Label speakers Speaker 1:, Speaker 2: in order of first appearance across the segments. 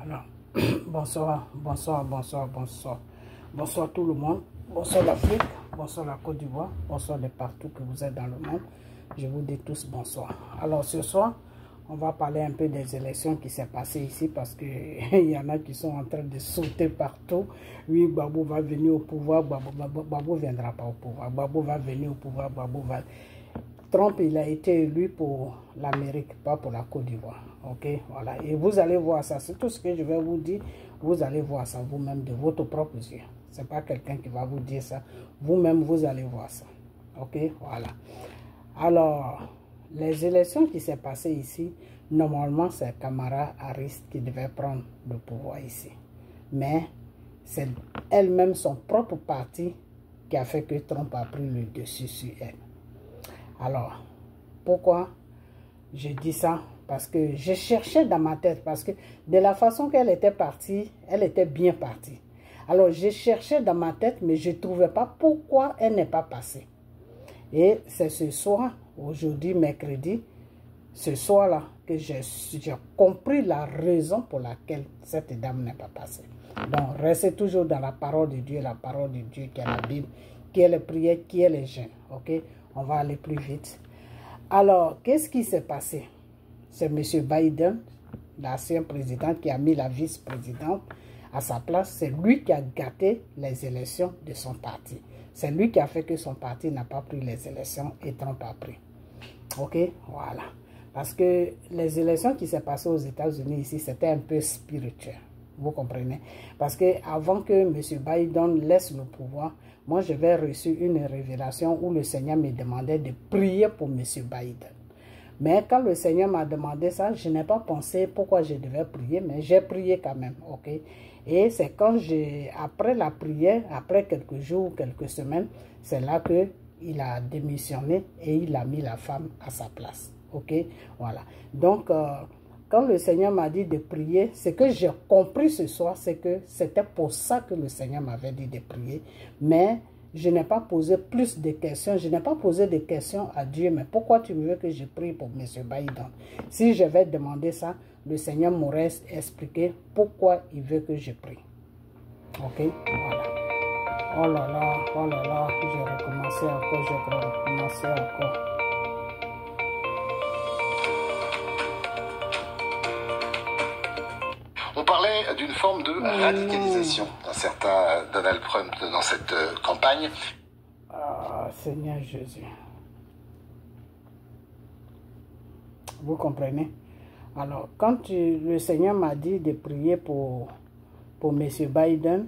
Speaker 1: Alors, bonsoir, bonsoir, bonsoir, bonsoir. Bonsoir tout le monde. Bonsoir l'Afrique, bonsoir la Côte d'Ivoire, bonsoir de partout que vous êtes dans le monde. Je vous dis tous bonsoir. Alors ce soir, on va parler un peu des élections qui s'est passées ici parce que il y en a qui sont en train de sauter partout. Oui, Gbagbo va venir au pouvoir, Gbagbo ne viendra pas au pouvoir. Gbagbo va venir au pouvoir, Gbagbo va... Trump, il a été élu pour l'Amérique, pas pour la Côte d'Ivoire. Ok, voilà. Et vous allez voir ça. C'est tout ce que je vais vous dire. Vous allez voir ça vous-même de votre propre yeux. Ce n'est pas quelqu'un qui va vous dire ça. Vous-même, vous allez voir ça. Ok, voilà. Alors, les élections qui s'est passées ici, normalement, c'est Kamala Harris qui devait prendre le pouvoir ici. Mais c'est elle-même, son propre parti, qui a fait que Trump a pris le dessus sur elle. Alors, pourquoi je dis ça? Parce que je cherchais dans ma tête, parce que de la façon qu'elle était partie, elle était bien partie. Alors, je cherchais dans ma tête, mais je ne trouvais pas pourquoi elle n'est pas passée. Et c'est ce soir, aujourd'hui, mercredi, ce soir-là, que j'ai compris la raison pour laquelle cette dame n'est pas passée. Donc, restez toujours dans la parole de Dieu qui est la Bible, qui est les prières, qui est les jeûnes. Ok? On va aller plus vite. Alors, qu'est-ce qui s'est passé? C'est M. Biden, l'ancien président, qui a mis la vice-présidente à sa place. C'est lui qui a gâté les élections de son parti. C'est lui qui a fait que son parti n'a pas pris les élections et Trump a pris. Ok? Voilà. Parce que les élections qui s'est passées aux États-Unis ici, c'était un peu spirituel. Vous comprenez? Parce que avant que M. Biden laisse le pouvoir, moi, j'avais reçu une révélation où le Seigneur me demandait de prier pour M. Biden. Mais quand le Seigneur m'a demandé ça, je n'ai pas pensé pourquoi je devais prier, mais j'ai prié quand même, ok? Et c'est quand après la prière, après quelques jours, quelques semaines, c'est là qu'il a démissionné et il a mis la femme à sa place, ok? Voilà. Donc, quand le Seigneur m'a dit de prier, ce que j'ai compris ce soir, c'est que c'était pour ça que le Seigneur m'avait dit de prier. Mais je n'ai pas posé plus de questions. Je n'ai pas posé de questions à Dieu. Mais pourquoi tu veux que je prie pour M. Biden? Si je vais demander ça, le Seigneur m'aurait expliqué pourquoi il veut que je prie. Ok? Voilà. Oh là là, j'ai recommencé encore, j'ai recommencé encore.
Speaker 2: On parlait d'une forme de radicalisation d'un certain Donald Trump dans cette campagne.
Speaker 1: Ah, Seigneur Jésus. Vous comprenez? Alors, quand le Seigneur m'a dit de prier pour M. Biden,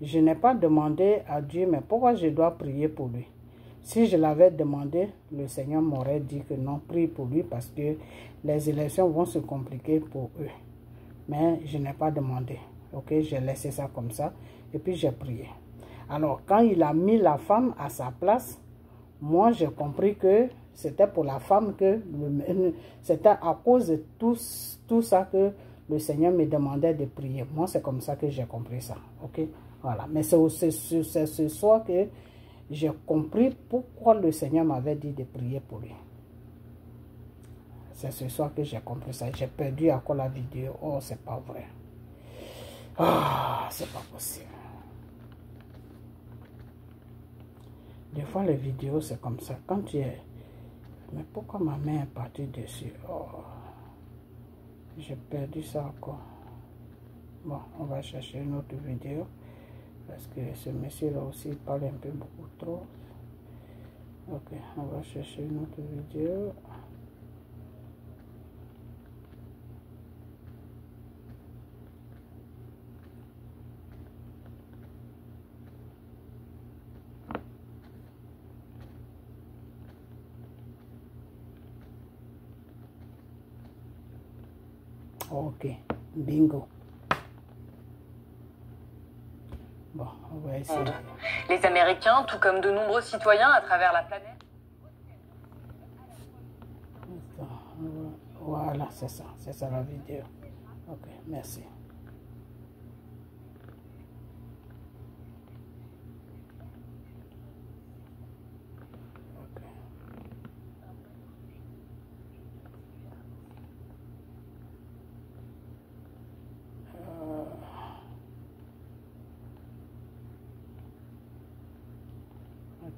Speaker 1: je n'ai pas demandé à Dieu, mais pourquoi je dois prier pour lui? Si je l'avais demandé, le Seigneur m'aurait dit que non, prie pour lui parce que les élections vont se compliquer pour eux. Mais je n'ai pas demandé. Ok, j'ai laissé ça comme ça et puis j'ai prié. Alors, quand il a mis la femme à sa place, moi j'ai compris que c'était pour la femme que c'était à cause de tout ça que le Seigneur me demandait de prier. Moi, c'est comme ça que j'ai compris ça. Ok, voilà. Mais c'est ce soir que j'ai compris pourquoi le Seigneur m'avait dit de prier pour lui. C'est ce soir que j'ai compris ça. J'ai perdu encore la vidéo. Oh, c'est pas vrai. Ah, c'est pas possible. Des fois, les vidéos, c'est comme ça. Quand tu es... Mais pourquoi ma main est partie dessus? Oh, j'ai perdu ça encore. Bon, on va chercher une autre vidéo. Parce que ce monsieur-là aussi parle un peu beaucoup trop. Ok, on va chercher une autre vidéo. Ok, bingo. Bon, on va essayer.
Speaker 3: Les Américains, tout comme de nombreux citoyens à travers la planète.
Speaker 1: Voilà, c'est ça la vidéo. Ok, merci.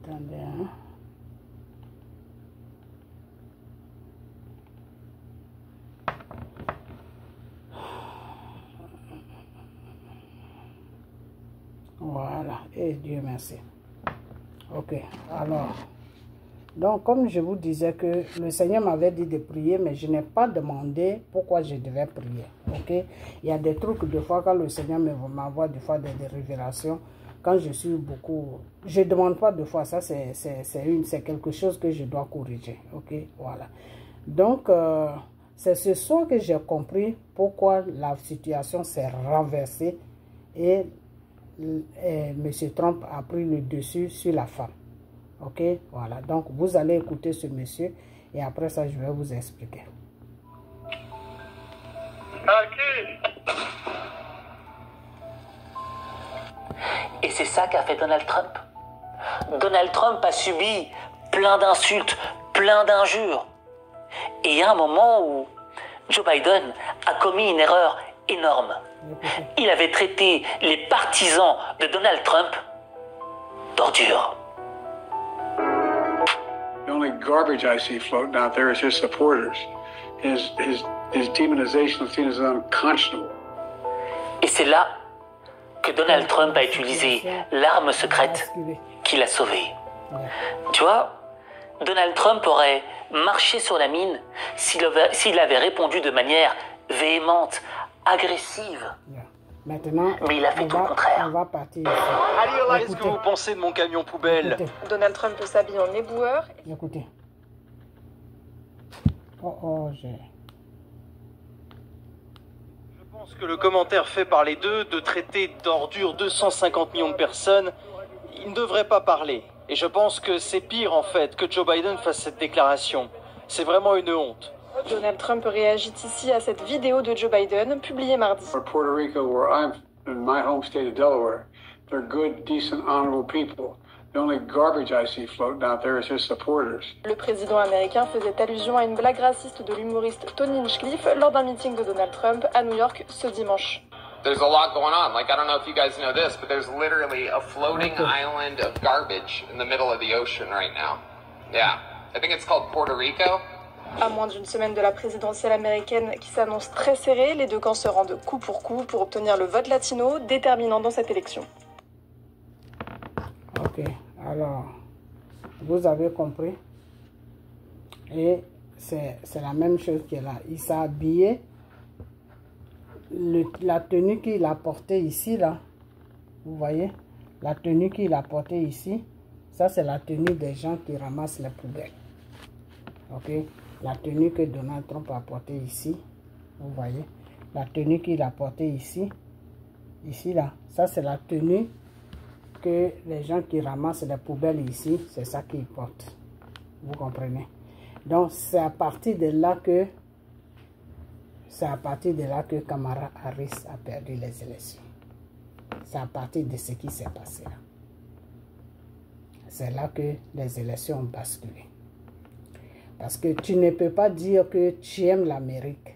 Speaker 1: Attendez, hein. Voilà, et Dieu merci. Ok, alors, donc comme je vous disais que le Seigneur m'avait dit de prier, mais je n'ai pas demandé pourquoi je devais prier. Ok, il y a des trucs, des fois, quand le Seigneur m'envoie des fois des révélations, quand je suis beaucoup, je ne demande pas de fois, ça c'est quelque chose que je dois corriger. Ok, voilà. Donc, c'est ce soir que j'ai compris pourquoi la situation s'est renversée et M. Trump a pris le dessus sur la femme. Ok, voilà. Donc, vous allez écouter ce monsieur et après ça, je vais vous expliquer.
Speaker 4: Et c'est ça qu'a fait Donald Trump. Donald Trump a subi plein d'insultes, plein d'injures. Et il y a un moment où Joe Biden a commis une erreur énorme. Il avait traité les partisans de Donald Trump d'ordures.
Speaker 5: The only garbage I see floating out there is his supporters. His demonization of Tina is unconscionable.
Speaker 4: Et c'est là que Donald Trump a utilisé l'arme secrète qui l'a sauvé. Tu vois, Donald Trump aurait marché sur la mine s'il avait répondu de manière véhémente, agressive.
Speaker 1: Maintenant,
Speaker 4: mais il a fait tout le contraire.
Speaker 1: On va partir ici.
Speaker 6: Allez, qu'est-ce que vous pensez de mon camion poubelle?
Speaker 1: Écoutez.
Speaker 7: Donald Trump s'habille en éboueur.
Speaker 1: Écoutez. Oh,
Speaker 6: Je pense que le commentaire fait par les deux de traiter d'ordure 250 millions de personnes, il ne devrait pas parler. Et je pense que c'est pire en fait que Joe Biden fasse cette déclaration. C'est vraiment une honte.
Speaker 7: Donald Trump réagit ici à cette vidéo de Joe Biden publiée mardi.
Speaker 5: For Puerto Rico, where I'm in my home state of Delaware, they're good, decent, honorable people. The only garbage I see floating out there is his supporters.
Speaker 7: Le président américain faisait allusion à une blague raciste de l'humoriste Tony Hinchcliffe lors d'un meeting de Donald Trump à New York ce dimanche.
Speaker 8: There's a lot going on. Like, I don't know if you guys know this, but there's literally a floating island of garbage in the middle of the ocean right now. Yeah. I think it's called Puerto Rico.
Speaker 7: À moins d'une semaine de la présidentielle américaine qui s'annonce très serrée, les deux camps se rendent coup pour obtenir le vote latino, déterminant dans cette élection.
Speaker 1: ok, alors, vous avez compris. Et c'est la même chose qui est là. Il s'est habillé. La tenue qu'il a portée ici, là, vous voyez, la tenue qu'il a portée ici, ça c'est la tenue des gens qui ramassent les poubelles. Ok, la tenue que Donald Trump a portée ici, vous voyez, la tenue qu'il a portée ici, là, ça c'est la tenue que les gens qui ramassent les poubelles ici, c'est ça qu'ils portent. Vous comprenez? Donc c'est à partir de là que Kamala Harris a perdu les élections. C'est à partir de ce qui s'est passé là. C'est là que les élections ont basculé. Parce que tu ne peux pas dire que tu aimes l'Amérique.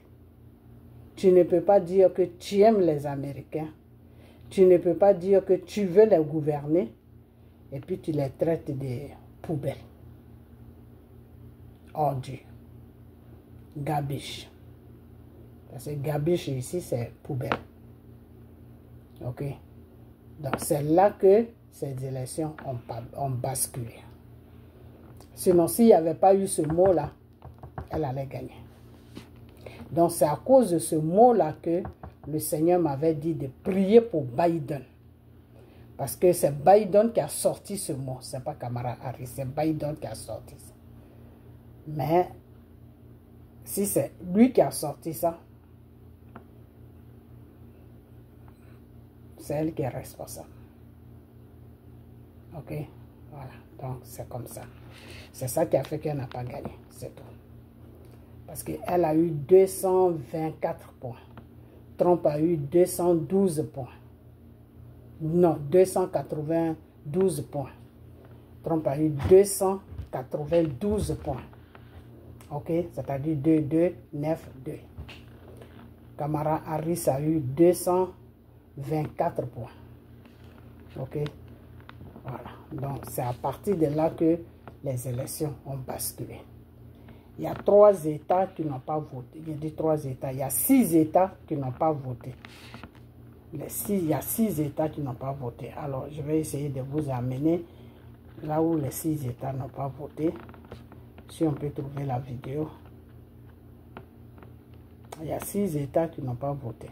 Speaker 1: Tu ne peux pas dire que tu aimes les Américains. Tu ne peux pas dire que tu veux les gouverner et puis tu les traites de poubelles. Ordures. Gabiche. Parce que gabiche ici, c'est poubelle. Ok. Donc, c'est là que ces élections ont basculé. Sinon, s'il n'y avait pas eu ce mot-là, elle allait gagner. Donc, c'est à cause de ce mot-là que le Seigneur m'avait dit de prier pour Biden. Parce que c'est Biden qui a sorti ce mot. Ce n'est pas Kamala Harris, c'est Biden qui a sorti ça. Mais, si c'est lui qui a sorti ça, c'est elle qui est responsable. Ok? Voilà. Donc, c'est comme ça. C'est ça qui a fait qu'elle n'a pas gagné. C'est tout. Parce qu'elle a eu 224 points. Trump a eu 212 points. Non, 292 points. Trump a eu 292 points. Ok? C'est-à-dire 2, 2, 9, 2. Kamala Harris a eu 224 points. Ok? Voilà. Donc, c'est à partir de là que les élections ont basculé. Il y a 3 États qui n'ont pas voté. Il y a dit 3 États. Il y a 6 États qui n'ont pas voté. Il y a 6 États qui n'ont pas voté. Alors, je vais essayer de vous amener là où les 6 États n'ont pas voté. Si on peut trouver la vidéo. Il y a 6 États qui n'ont pas voté.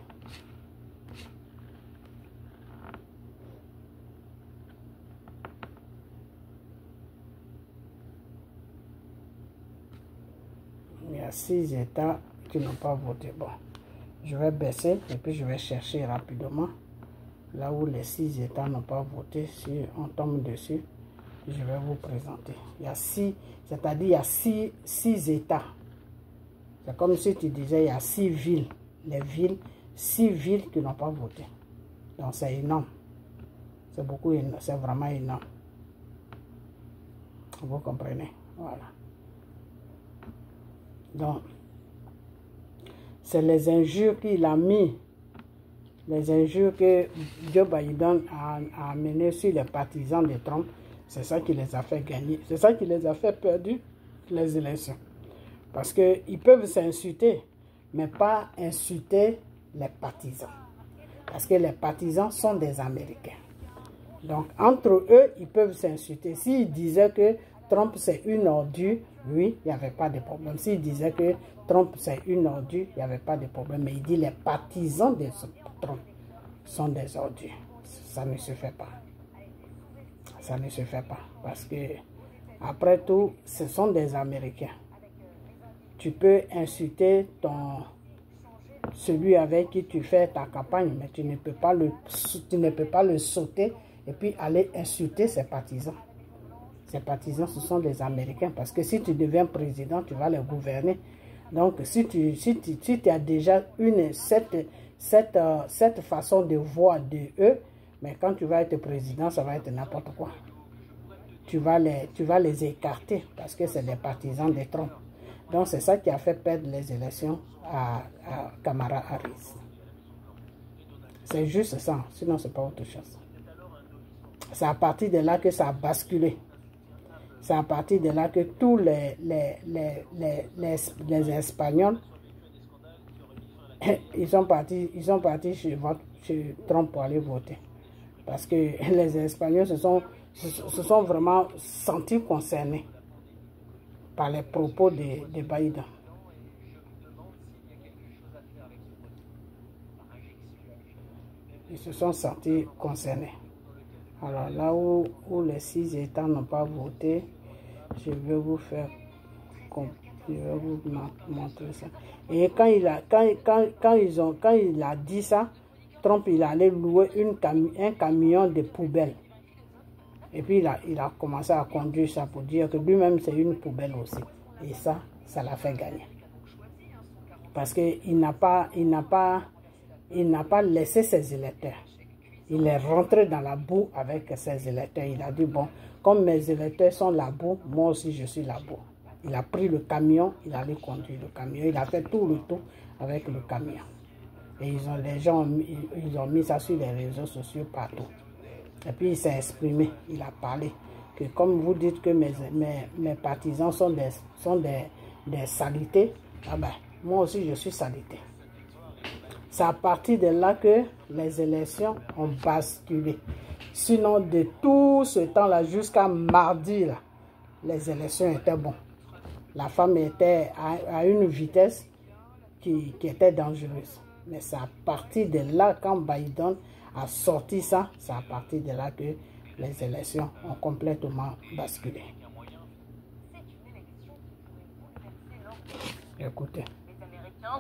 Speaker 1: Il y a 6 États qui n'ont pas voté. Bon, je vais baisser et puis je vais chercher rapidement là où les 6 États n'ont pas voté. Si on tombe dessus, je vais vous présenter. Il y a 6, c'est-à-dire il y a 6 États. C'est comme si tu disais il y a 6 villes. Les villes, 6 villes qui n'ont pas voté. Donc c'est énorme. C'est beaucoup énorme. C'est vraiment énorme. Vous comprenez? Voilà. Donc, c'est les injures qu'il a mis, les injures que Joe Biden a amenées sur les partisans de Trump, c'est ça qui les a fait gagner, c'est ça qui les a fait perdre les élections. Parce qu'ils peuvent s'insulter, mais pas insulter les partisans. Parce que les partisans sont des Américains. Donc, entre eux, ils peuvent s'insulter. S'ils disaient que Trump c'est une ordure, oui, il n'y avait pas de problème. S'il disait que Trump c'est une ordure, il n'y avait pas de problème. Mais il dit les partisans de Trump sont des ordures. Ça ne se fait pas. Ça ne se fait pas. Parce que, après tout, ce sont des Américains. Tu peux insulter celui avec qui tu fais ta campagne, mais tu ne peux pas le sauter et puis aller insulter ses partisans. Ces partisans, ce sont des Américains. Parce que si tu deviens président, tu vas les gouverner. Donc, si tu as déjà cette façon de voir de eux, mais quand tu vas être président, ça va être n'importe quoi. Tu vas les écarter parce que c'est des partisans de Trump. Donc, c'est ça qui a fait perdre les élections à Kamala Harris. C'est juste ça. Sinon, c'est pas autre chose. C'est à partir de là que ça a basculé. C'est à partir de là que tous les Espagnols, ils sont partis chez Trump pour aller voter. Parce que les Espagnols se sont vraiment sentis concernés par les propos de Biden. Ils se sont sentis concernés. Alors là où les 6 États n'ont pas voté, je vais vous montrer ça. Et quand il a dit ça, Trump il allait louer un camion de poubelle. Et puis il a commencé à conduire ça pour dire que lui-même c'est une poubelle aussi. Et ça l'a fait gagner. Parce qu'il n'a pas laissé ses électeurs. Il est rentré dans la boue avec ses électeurs. Il a dit, bon, comme mes électeurs sont la boue, moi aussi je suis la boue. Il a pris le camion, il allait conduire le camion. Il a fait tout le tour avec le camion. Et les gens ils ont mis ça sur les réseaux sociaux partout. Et puis il s'est exprimé, il a parlé. Que comme vous dites que mes partisans sont des saletés, ah ben, moi aussi je suis salité. C'est à partir de là que les élections ont basculé. Sinon, de tout ce temps-là jusqu'à mardi, là, les élections étaient bonnes. La femme était à une vitesse qui était dangereuse. Mais c'est à partir de là, quand Biden a sorti ça, c'est à partir de là que les élections ont complètement basculé. Écoutez.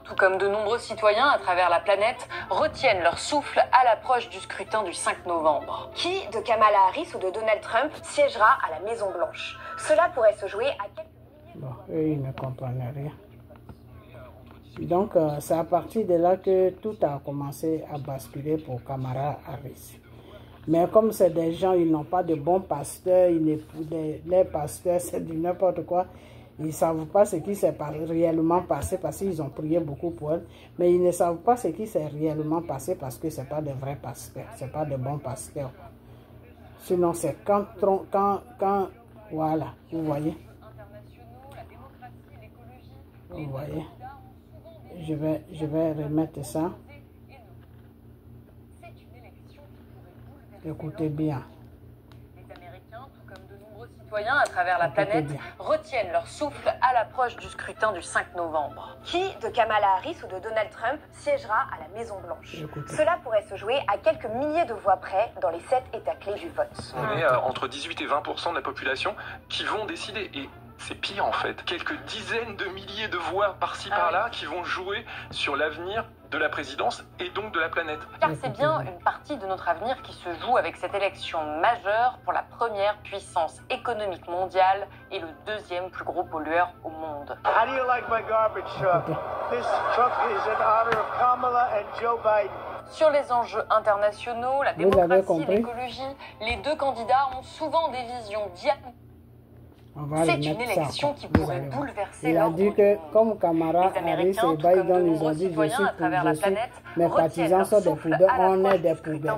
Speaker 3: Tout comme de nombreux citoyens à travers la planète, retiennent leur souffle à l'approche du scrutin du 5 novembre.
Speaker 9: Qui de Kamala Harris ou de Donald Trump siégera à la Maison Blanche? Cela pourrait se jouer à quelques...
Speaker 1: Bon, eux, ils ne comprennent rien. Donc, c'est à partir de là que tout a commencé à basculer pour Kamala Harris. Mais comme c'est des gens, ils n'ont pas de bons pasteurs, les pasteurs, c'est du n'importe quoi. Ils ne savent pas ce qui s'est réellement passé parce qu'ils ont prié beaucoup pour eux. Mais ils ne savent pas ce qui s'est réellement passé parce que ce n'est pas de vrais pasteurs. Ce n'est pas de bons pasteurs. Sinon, c'est quand, voilà, vous voyez. Vous voyez. Je vais remettre ça. Écoutez bien.
Speaker 3: Les Américains, tout comme de nombreux citoyens à travers la planète, retiennent leur souffle à l'approche du scrutin du 5 novembre.
Speaker 9: Qui de Kamala Harris ou de Donald Trump siégera à la Maison-Blanche? Cela pourrait se jouer à quelques milliers de voix près dans les 7 États clés du vote.
Speaker 10: On est entre 18 et 20% de la population qui vont décider. Et c'est pire en fait. Quelques dizaines de milliers de voix par-ci par-là qui vont jouer sur l'avenir de la présidence et donc de la planète.
Speaker 3: Car c'est bien une partie de notre avenir qui se joue avec cette élection majeure pour la première puissance économique mondiale et le deuxième plus gros pollueur au monde.
Speaker 11: How do you like my garbage truck? This truck is in honor of Kamala and Joe Biden.
Speaker 3: Sur les enjeux internationaux, la démocratie, l'écologie, les deux candidats ont souvent des visions diamétralement. C'est une élection qui pourrait bouleverser
Speaker 1: l'ordre du monde. Il a dit que comme Kamala Harris et Biden, ils ont dit mes partisans sont des poubelles, on est des poubelles.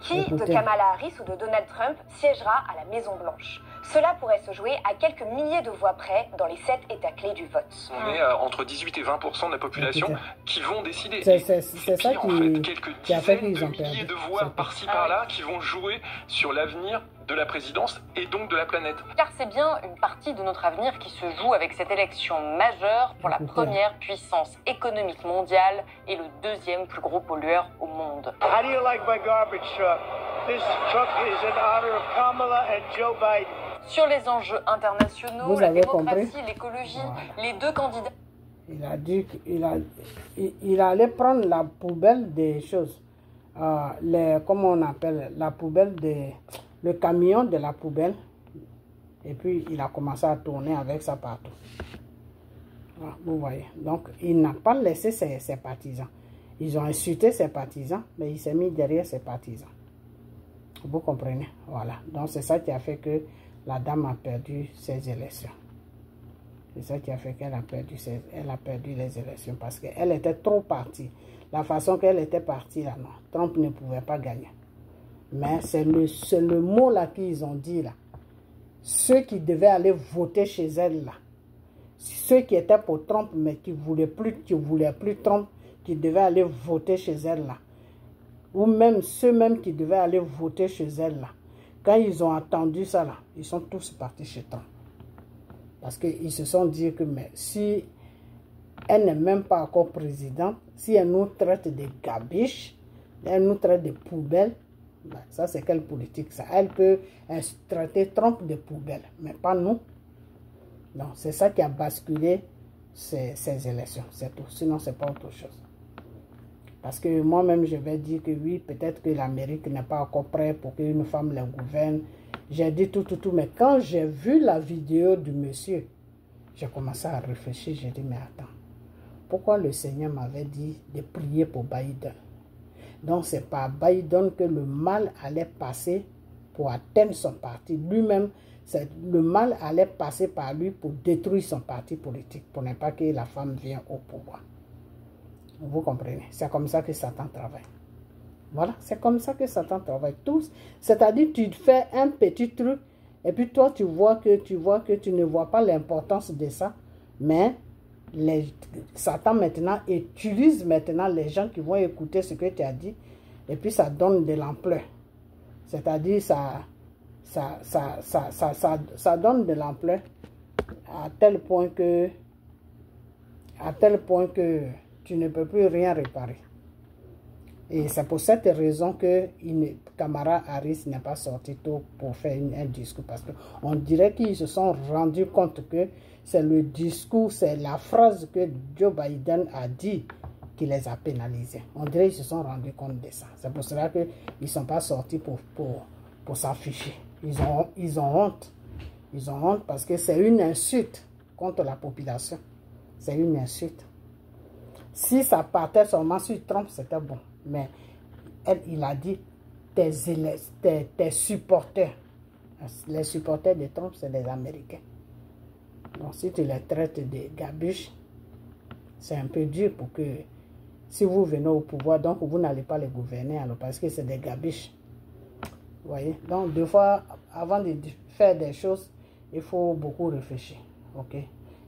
Speaker 9: Qui de Kamala Harris ou de Donald Trump siégera à la Maison-Blanche? Cela pourrait se jouer à quelques milliers de voix près dans les 7 États clés du vote.
Speaker 10: On est entre 18 et 20% de la population qui vont décider.
Speaker 1: C'est ça
Speaker 10: en fait, quelques
Speaker 1: qui a fait
Speaker 10: dizaines
Speaker 1: qu'ils
Speaker 10: de
Speaker 1: ont perdu.
Speaker 10: milliers de voix par-ci par-là qui vont jouer sur l'avenir de la présidence et donc de la planète.
Speaker 3: Car c'est bien une partie de notre avenir qui se joue avec cette élection majeure pour la première puissance économique mondiale et le deuxième plus gros pollueur au monde.
Speaker 11: How do you like my garbage truck? This truck is in honor of Kamala and Joe Biden.
Speaker 3: Sur les enjeux internationaux, la démocratie, l'écologie, les deux candidats.
Speaker 1: Il a dit qu'il allait prendre la poubelle des choses. Comment on appelle la poubelle le camion de la poubelle. Et puis il a commencé à tourner avec ça partout. Voilà, vous voyez. Donc il n'a pas laissé ses partisans. Ils ont insulté ses partisans, mais il s'est mis derrière ses partisans. Vous comprenez? Voilà. Donc c'est ça qui a fait que la dame a perdu ses élections. C'est ça qui a fait qu'elle a perdu les élections parce qu'elle était trop partie. La façon qu'elle était partie là, non. Trump ne pouvait pas gagner. Mais c'est le mot là qu'ils ont dit là. Ceux qui devaient aller voter chez elle là. Ceux qui étaient pour Trump mais qui voulaient plus Trump, qui devaient aller voter chez elle là. Ou même ceux même qui devaient aller voter chez elle là. Quand ils ont entendu ça là, ils sont tous partis chez Trump. Parce qu'ils se sont dit que mais si elle n'est même pas encore présidente, si elle nous traite de gabiches, elle nous traite de poubelles, ben ça c'est quelle politique ça? Elle peut traiter Trump de poubelle, mais pas nous. Donc c'est ça qui a basculé ces élections, c'est tout. Sinon c'est pas autre chose. Parce que moi-même, je vais dire que oui, peut-être que l'Amérique n'est pas encore prête pour qu'une femme la gouverne. J'ai dit tout. Mais quand j'ai vu la vidéo du monsieur, j'ai commencé à réfléchir. J'ai dit, mais attends, pourquoi le Seigneur m'avait dit de prier pour Biden? Donc, c'est par Biden que le mal allait passer pour atteindre son parti. Lui-même, le mal allait passer par lui pour détruire son parti politique, pour ne pas que la femme vienne au pouvoir. Vous comprenez? C'est comme ça que Satan travaille. Voilà, c'est comme ça que Satan travaille. Tous, c'est-à-dire tu fais un petit truc et puis toi tu vois que tu ne vois pas l'importance de ça, mais Satan maintenant utilise maintenant les gens qui vont écouter ce que tu as dit et puis ça donne de l'ampleur. C'est-à-dire ça donne de l'ampleur à tel point que tu ne peux plus rien réparer. Et c'est pour cette raison que Kamala Harris n'est pas sorti tôt pour faire un discours. Parce qu'on dirait qu'ils se sont rendus compte que c'est le discours, c'est la phrase que Joe Biden a dit qui les a pénalisés. On dirait qu'ils se sont rendus compte de ça. C'est pour cela qu'ils ne sont pas sortis pour s'afficher. Ils ont honte. Ils ont honte parce que c'est une insulte contre la population. C'est une insulte. Si ça partait seulement sur Trump, c'était bon. Mais il a dit tes supporters. Les supporters de Trump, c'est les Américains. Donc si tu les traites de gabiches, c'est un peu dur pour que si vous venez au pouvoir, donc vous n'allez pas les gouverner alors parce que c'est des gabiches. voyez? Donc, deux fois, avant de faire des choses, il faut beaucoup réfléchir. Ok?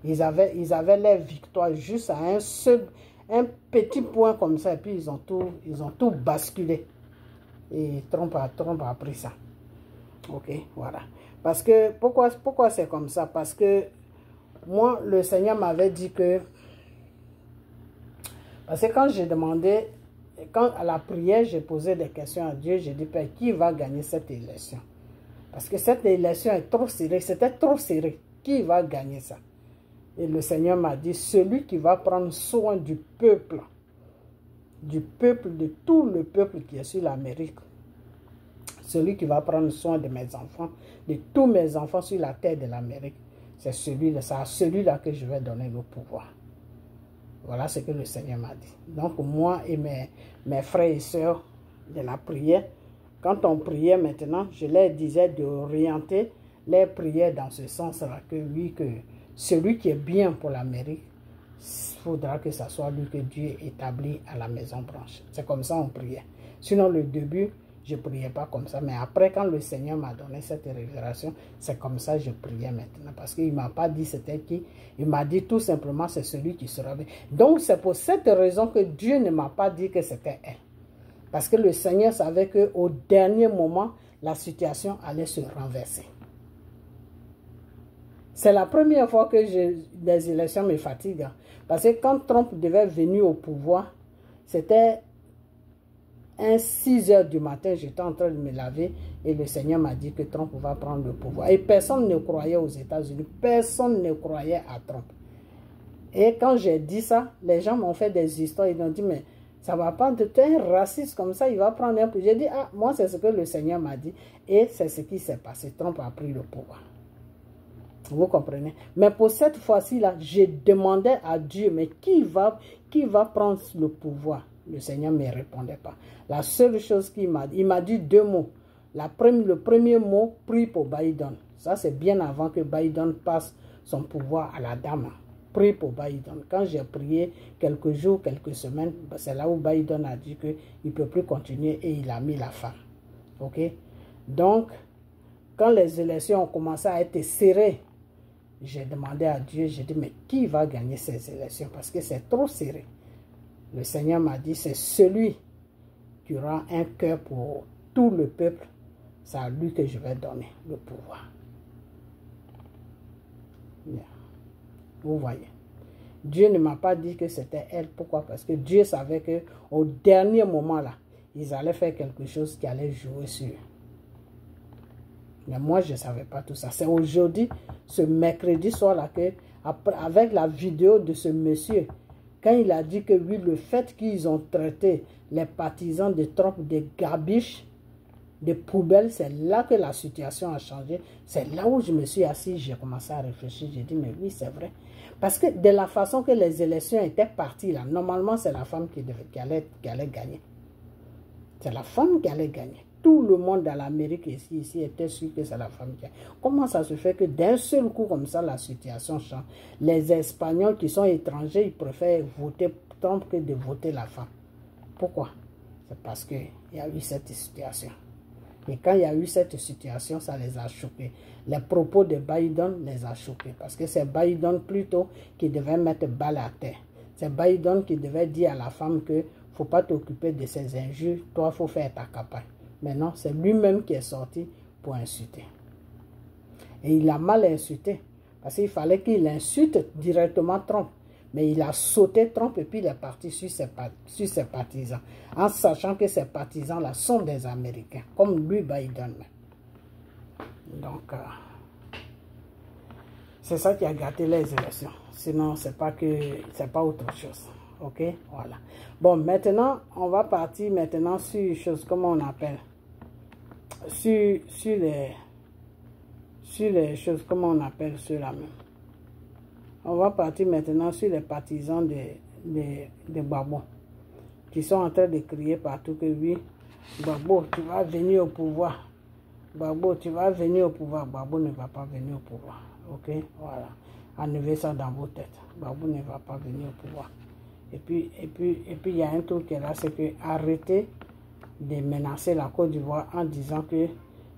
Speaker 1: Ils avaient leur victoire juste à un petit point comme ça, et puis ils ont tout basculé. Et Trump a pris ça. Ok? Voilà. Parce que, pourquoi c'est comme ça? Parce que moi, le Seigneur m'avait dit que... Parce que quand j'ai demandé, quand à la prière, j'ai posé des questions à Dieu, j'ai dit, Père, qui va gagner cette élection? Parce que cette élection est trop serrée, c'était trop serré. Qui va gagner ça? Et le Seigneur m'a dit, celui qui va prendre soin du peuple, de tout le peuple qui est sur l'Amérique, celui qui va prendre soin de mes enfants, de tous mes enfants sur la terre de l'Amérique, c'est celui-là que je vais donner le pouvoir. Voilà ce que le Seigneur m'a dit. Donc moi et mes frères et sœurs de la prière, quand on priait maintenant, je leur disais d'orienter les prières dans ce sens-là, que oui, que celui qui est bien pour l'Amérique, il faudra que ce soit lui que Dieu établit à la Maison Blanche. C'est comme ça on priait. Sinon, le début, je ne priais pas comme ça. Mais après, quand le Seigneur m'a donné cette révélation, c'est comme ça que je priais maintenant. Parce qu'il ne m'a pas dit c'était qui. Il m'a dit tout simplement c'est celui qui sera bien. Donc, c'est pour cette raison que Dieu ne m'a pas dit que c'était elle. Parce que le Seigneur savait qu'au dernier moment, la situation allait se renverser. C'est la première fois que les élections me fatiguent. Parce que quand Trump devait venir au pouvoir, c'était 6 heures du matin, j'étais en train de me laver et le Seigneur m'a dit que Trump va prendre le pouvoir. Et personne ne croyait aux États-Unis, personne ne croyait à Trump. Et quand j'ai dit ça, les gens m'ont fait des histoires, ils m'ont dit, mais ça va pas, de un raciste comme ça, il va prendre un pouvoir. J'ai dit, ah, moi c'est ce que le Seigneur m'a dit et c'est ce qui s'est passé. Trump a pris le pouvoir. Vous comprenez? Mais pour cette fois-ci là, j'ai demandé à Dieu, mais qui va prendre le pouvoir? Le Seigneur ne me répondait pas. La seule chose qu'il m'a dit, il m'a dit 2 mots. Le premier mot, prie pour Biden. Ça, c'est bien avant que Biden passe son pouvoir à la dame. Prie pour Biden. Quand j'ai prié quelques jours, quelques semaines, c'est là où Biden a dit qu'il ne peut plus continuer et il a mis la fin. Ok? Donc, quand les élections ont commencé à être serrées, j'ai demandé à Dieu, j'ai dit, mais qui va gagner ces élections? Parce que c'est trop serré. Le Seigneur m'a dit, c'est celui qui aura un cœur pour tout le peuple. C'est à lui que je vais donner le pouvoir. Bien. Vous voyez. Dieu ne m'a pas dit que c'était elle. Pourquoi? Parce que Dieu savait qu'au dernier moment là, ils allaient faire quelque chose qui allait jouer sur eux. Mais moi, je ne savais pas tout ça. C'est aujourd'hui, ce mercredi soir là, que, avec la vidéo de ce monsieur, quand il a dit que oui, le fait qu'ils ont traité les partisans de Trump de gabiches, de poubelles, c'est là que la situation a changé. C'est là où je me suis assis, j'ai commencé à réfléchir. J'ai dit, mais oui, c'est vrai. Parce que de la façon que les élections étaient parties, là, normalement, c'est la femme qui allait gagner. C'est la femme qui allait gagner. Tout le monde dans l'Amérique ici était sûr que c'est la femme qui a. Comment ça se fait que d'un seul coup comme ça, la situation change? Les Espagnols qui sont étrangers, ils préfèrent voter Trump que de voter la femme. Pourquoi? C'est parce qu'il y a eu cette situation. Et quand il y a eu cette situation, ça les a choqués. Les propos de Biden les a choqués. Parce que c'est Biden plutôt qui devait mettre balle à terre. C'est Biden qui devait dire à la femme que il ne faut pas t'occuper de ces injures, toi, il faut faire ta campagne. Mais non, c'est lui-même qui est sorti pour insulter. Et il a mal insulté. Parce qu'il fallait qu'il insulte directement Trump. Mais il a sauté Trump et puis il est parti sur ses partisans. En sachant que ces partisans-là sont des Américains. Comme lui, Biden. Donc, c'est ça qui a gâté les élections. Sinon, c'est pas autre chose. Ok? Voilà. Bon, maintenant, on va partir maintenant sur choses, comment on appelle? Sur les choses, comment on appelle ceux-là même. On va partir maintenant sur les partisans de Gbagbo, qui sont en train de crier partout que oui, Gbagbo, tu vas venir au pouvoir. Gbagbo, tu vas venir au pouvoir. Gbagbo ne va pas venir au pouvoir. Ok? Voilà. Enlevez ça dans vos têtes. Gbagbo ne va pas venir au pouvoir. Et puis, il y a un truc qui est là, c'est que arrêtez de menacer la Côte d'Ivoire en disant que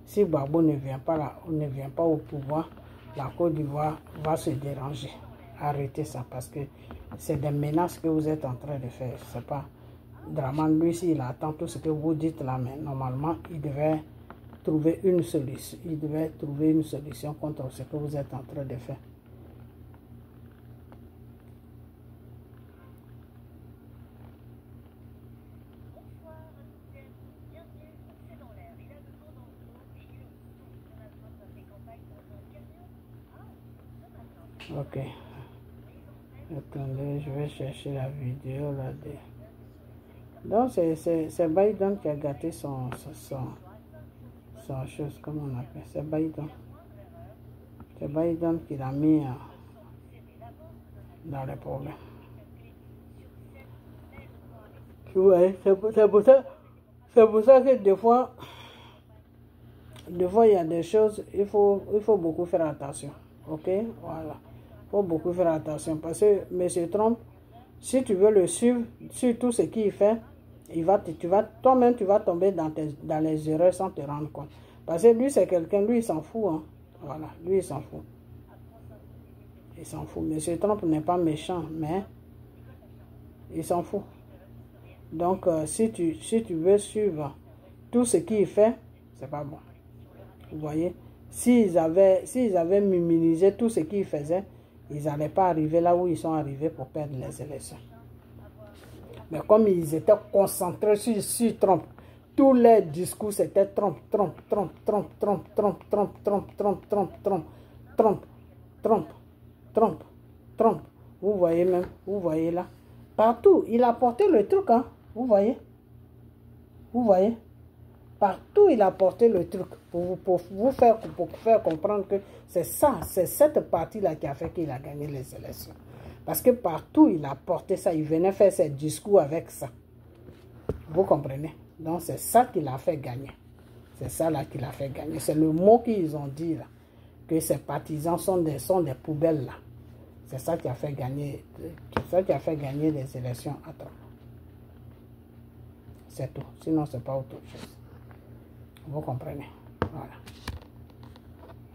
Speaker 1: Si Gbagbo ne vient pas là, ne vient pas au pouvoir, la Côte d'Ivoire va se déranger. Arrêtez ça parce que c'est des menaces que vous êtes en train de faire. C'est pas Dramane, lui, s'il attend tout ce que vous dites là, mais normalement, il devait trouver une solution. Il devait trouver une solution contre ce que vous êtes en train de faire. Ok. Attendez, je vais chercher la vidéo là. Donc c'est Biden qui a gâté son chose, comment on appelle. C'est Biden. C'est Biden qui l'a mis dans les problèmes. Ouais, c'est pour ça que des fois il y a des choses, il faut beaucoup faire attention. Ok, voilà. Il faut beaucoup faire attention parce que M. Trump, si tu veux le suivre sur tout ce qu'il fait, toi-même tu vas tomber dans les erreurs sans te rendre compte. Parce que lui c'est quelqu'un, lui il s'en fout. Hein. Voilà, lui il s'en fout. Il s'en fout. M. Trump n'est pas méchant, mais il s'en fout. Donc si tu veux suivre tout ce qu'il fait, c'est pas bon. Vous voyez? S'ils avaient minimisé tout ce qu'ils faisaient, ils n'allaient pas arriver là où ils sont arrivés pour perdre les élections. Mais comme ils étaient concentrés sur Trump, tous les discours c'était Trump. Vous voyez même, vous voyez là. Partout, il a porté le truc, hein. Vous voyez? Vous voyez? Partout, il a porté le truc pour vous faire comprendre que c'est ça, c'est cette partie-là qui a fait qu'il a gagné les élections. Parce que partout, il a porté ça, il venait faire ses discours avec ça. Vous comprenez? Donc, c'est ça qui l'a fait gagner. C'est ça là qui l'a fait gagner. C'est le mot qu'ils ont dit là, que ses partisans sont des poubelles là. C'est ça qui a fait gagner, les élections à Trump. C'est tout. Sinon, c'est pas autre chose. Vous comprenez? Voilà.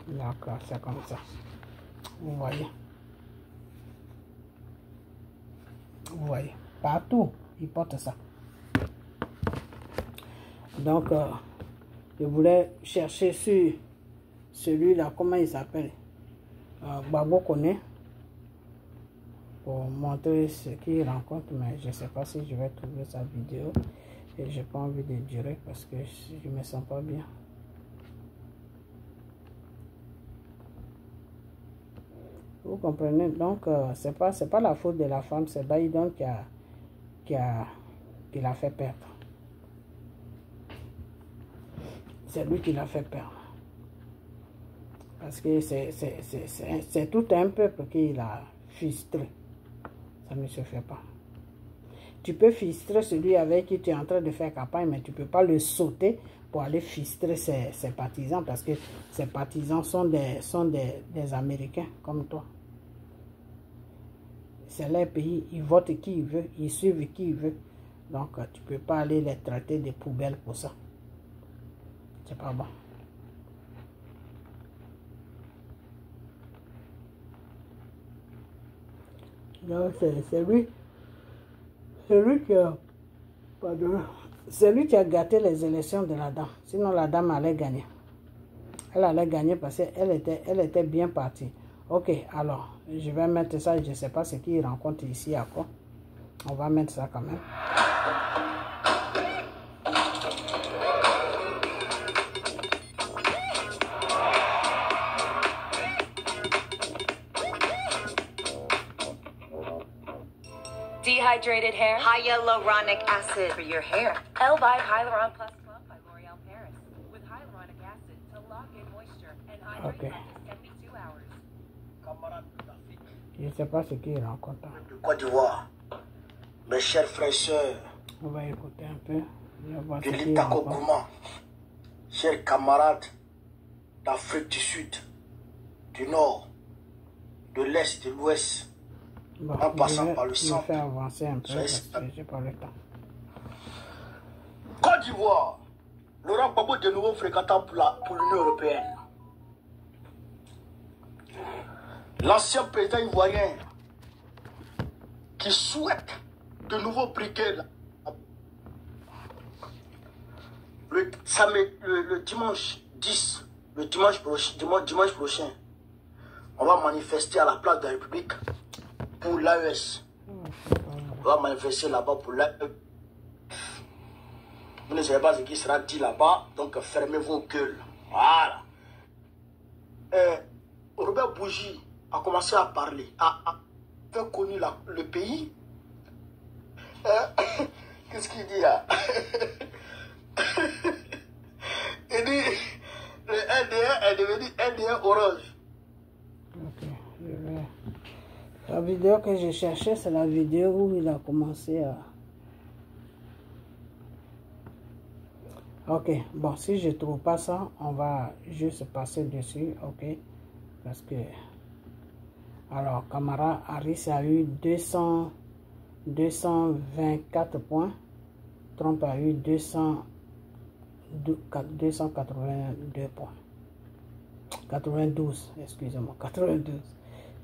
Speaker 1: D'accord, c'est comme ça. Vous voyez? Vous voyez? Partout, il porte ça. Donc, je voulais chercher sur celui-là, comment il s'appelle? Gbagbo connaît. Pour montrer ce qu'il rencontre, mais je ne sais pas si je vais trouver sa vidéo. Et j'ai pas envie de durer parce que je me sens pas bien. Vous comprenez? Donc c'est pas la faute de la femme, c'est Biden qui l'a fait perdre. C'est lui qui l'a fait perdre. Parce que c'est tout un peuple qui l'a frustré. Ça ne se fait pas. Tu peux frustrer celui avec qui tu es en train de faire campagne, mais tu ne peux pas le sauter pour aller frustrer ses partisans, parce que ses partisans sont des Américains comme toi. C'est leur pays, ils votent qui ils veulent, ils suivent qui ils veulent. Donc tu ne peux pas aller les traiter de poubelles pour ça. C'est pas bon. Donc c'est lui. C'est lui qui a gâté les élections de la dame. Sinon, la dame allait gagner. Elle allait gagner parce qu'elle était bien partie. Ok, alors, je vais mettre ça. Je ne sais pas ce qu'il rencontre ici à quoi. On va mettre ça quand même.
Speaker 9: Dehydrated hair, hyaluronic acid for your hair. Elvive Hyaluron Plus Club by L'Oreal Paris with hyaluronic acid to lock in moisture and hydrate up to 72 hours.
Speaker 1: Je ne sais pas ce qu'il rencontre.
Speaker 12: Côte d'Ivoire, mes chers frères et sœurs,
Speaker 1: on va écouter un peu.
Speaker 12: de l'Itakokouma, chers camarades d'Afrique du Sud, du Nord, de l'Est, de l'Ouest.
Speaker 1: Bon,
Speaker 12: en passant par le centre.
Speaker 1: Je vais avancer un peu parce que j'ai pas le temps.
Speaker 12: Côte d'Ivoire, Laurent Gbagbo de nouveau fréquentant pour l'Union européenne. L'ancien président ivoirien qui souhaite de nouveau briquer le dimanche 10, le dimanche prochain, on va manifester à la place de la République pour l'AES. On va manifester là-bas pour l'AES. Vous ne savez pas ce qui sera dit là-bas, donc fermez vos gueules. Voilà. Robert Bougie a commencé à parler, a fait connu le pays. Qu'est-ce qu'il dit là? Il dit le LDR est devenu LDR orange.
Speaker 1: Ok, la vidéo que je cherchais, c'est la vidéo où il a commencé à... Ok, bon, si je ne trouve pas ça, on va juste passer dessus, ok? Parce que... Alors, Kamala Harris a eu 224 points. Trump a eu 282 points. 92, excusez-moi, 92.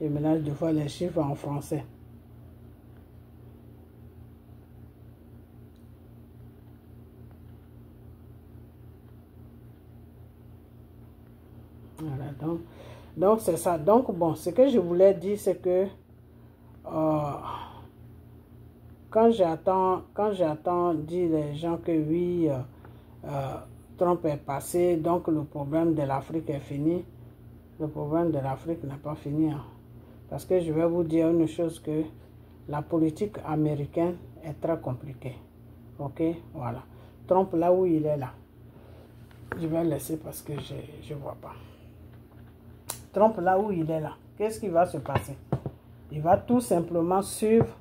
Speaker 1: Et maintenant, je vois les chiffres en français. Voilà, donc c'est ça. Donc, bon, ce que je voulais dire, c'est que quand j'entends dire les gens que oui, Trump est passé, donc le problème de l'Afrique est fini. Le problème de l'Afrique n'est pas fini. Hein. Parce que je vais vous dire une chose, que la politique américaine est très compliquée. Ok, voilà. Trump, là où il est là, je vais laisser parce que je ne vois pas. Trump, là où il est là, qu'est-ce qui va se passer? Il va tout simplement suivre.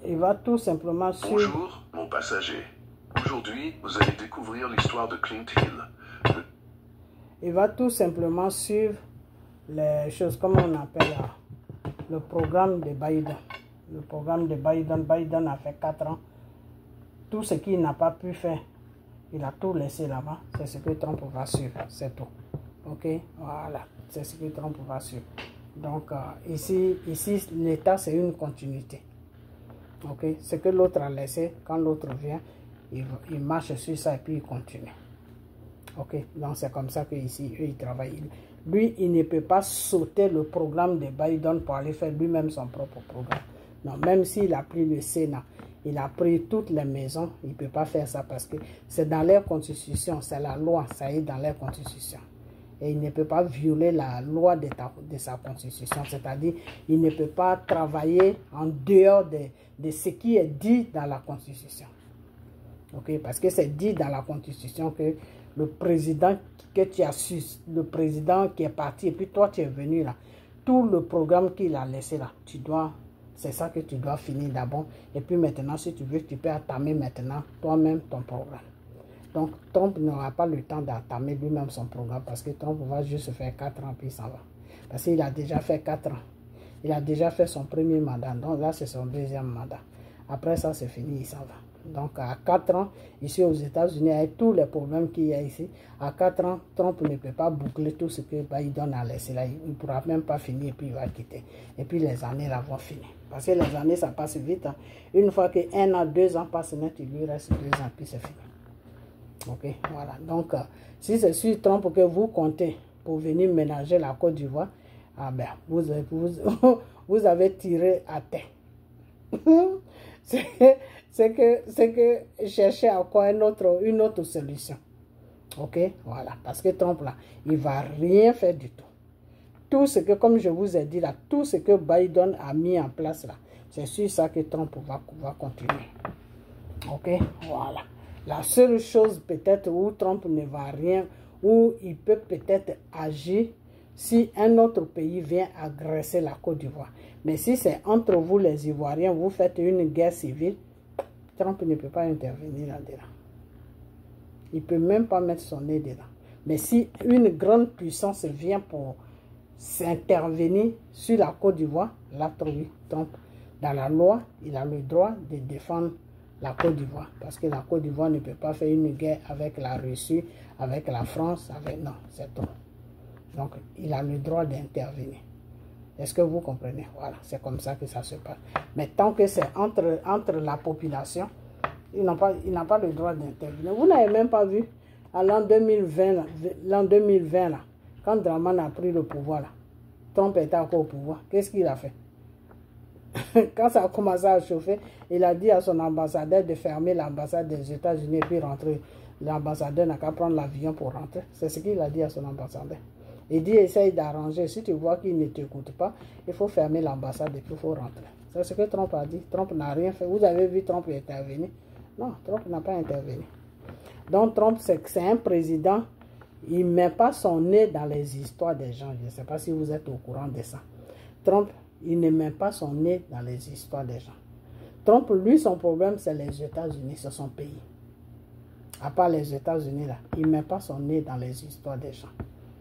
Speaker 1: Il va tout simplement suivre.
Speaker 13: Bonjour, mon passager. Aujourd'hui, vous allez découvrir l'histoire de Clint Hill.
Speaker 1: Il va tout simplement suivre les choses, comme on appelle le programme de Biden. Le programme de Biden. Biden a fait 4 ans. Tout ce qu'il n'a pas pu faire, il a tout laissé là-bas. C'est ce que Trump va suivre. C'est tout. Ok, voilà. C'est ce que Trump va suivre. Donc, ici l'État, c'est une continuité. Ok, ce que l'autre a laissé, quand l'autre vient, il marche sur ça et puis il continue. Ok, donc c'est comme ça qu'ici, eux, ils travaillent. Lui, il ne peut pas sauter le programme de Biden pour aller faire lui-même son propre programme. Non, même s'il a pris le Sénat, il a pris toutes les maisons, il ne peut pas faire ça parce que c'est dans leur constitution, c'est la loi, ça est dans leur constitution. Et il ne peut pas violer la loi de sa constitution, c'est-à-dire il ne peut pas travailler en dehors de ce qui est dit dans la constitution. Ok, parce que c'est dit dans la constitution que le président que tu as su, le président qui est parti et puis toi tu es venu là, tout le programme qu'il a laissé là, c'est ça que tu dois finir d'abord. Et puis maintenant, si tu veux, tu peux entamer maintenant toi-même ton programme. Donc, Trump n'aura pas le temps d'entamer lui-même son programme parce que Trump va juste faire 4 ans puis il s'en va. Parce qu'il a déjà fait 4 ans. Il a déjà fait son premier mandat. Donc là, c'est son deuxième mandat. Après ça, c'est fini, il s'en va. Donc, à 4 ans, ici aux États-Unis, avec tous les problèmes qu'il y a ici, à 4 ans, Trump ne peut pas boucler tout ce que Biden a laissé là. Il ne pourra même pas finir et puis il va quitter. Et puis les années là vont finir. Parce que les années, ça passe vite. Hein. Une fois que 1 an, 2 ans passent net, il lui reste 2 ans, puis c'est fini. Ok, voilà. Donc, si c'est sur Trump que vous comptez pour venir ménager la Côte d'Ivoire, ah ben, vous avez tiré à terre. C'est que chercher encore une autre solution. Ok, voilà. Parce que Trump, là, il ne va rien faire du tout. Tout ce que, comme je vous ai dit là, tout ce que Biden a mis en place là, c'est sur ça que Trump va continuer. Ok, voilà. La seule chose peut-être où Trump ne va rien, où il peut peut-être agir si un autre pays vient agresser la Côte d'Ivoire. Mais si c'est entre vous les Ivoiriens, vous faites une guerre civile, Trump ne peut pas intervenir là-dedans. Il ne peut même pas mettre son nez dedans. Mais si une grande puissance vient pour s'intervenir sur la Côte d'Ivoire, là, Trump, dans la loi, il a le droit de défendre la Côte d'Ivoire. Parce que la Côte d'Ivoire ne peut pas faire une guerre avec la Russie, avec la France, avec... Non, c'est tout. Donc, il a le droit d'intervenir. Est-ce que vous comprenez? Voilà, c'est comme ça que ça se passe. Mais tant que c'est entre la population, il n'a pas le droit d'intervenir. Vous n'avez même pas vu, à l'an 2020, là, quand Dramane a pris le pouvoir, là, Trump était encore au pouvoir. Qu'est-ce qu'il a fait? Quand ça a commencé à chauffer, il a dit à son ambassadeur de fermer l'ambassade des États-Unis et puis rentrer. L'ambassadeur n'a qu'à prendre l'avion pour rentrer. C'est ce qu'il a dit à son ambassadeur. Il dit, essaye d'arranger. Si tu vois qu'il ne t'écoute pas, il faut fermer l'ambassade et puis il faut rentrer. C'est ce que Trump a dit. Trump n'a rien fait. Vous avez vu Trump intervenir? Non, Trump n'a pas intervenu. Donc Trump, c'est un président, il ne met pas son nez dans les histoires des gens. Je ne sais pas si vous êtes au courant de ça. Trump, il ne met pas son nez dans les histoires des gens. Trump, lui, son problème, c'est les États-Unis, c'est son pays. À part les États-Unis, là, il ne met pas son nez dans les histoires des gens.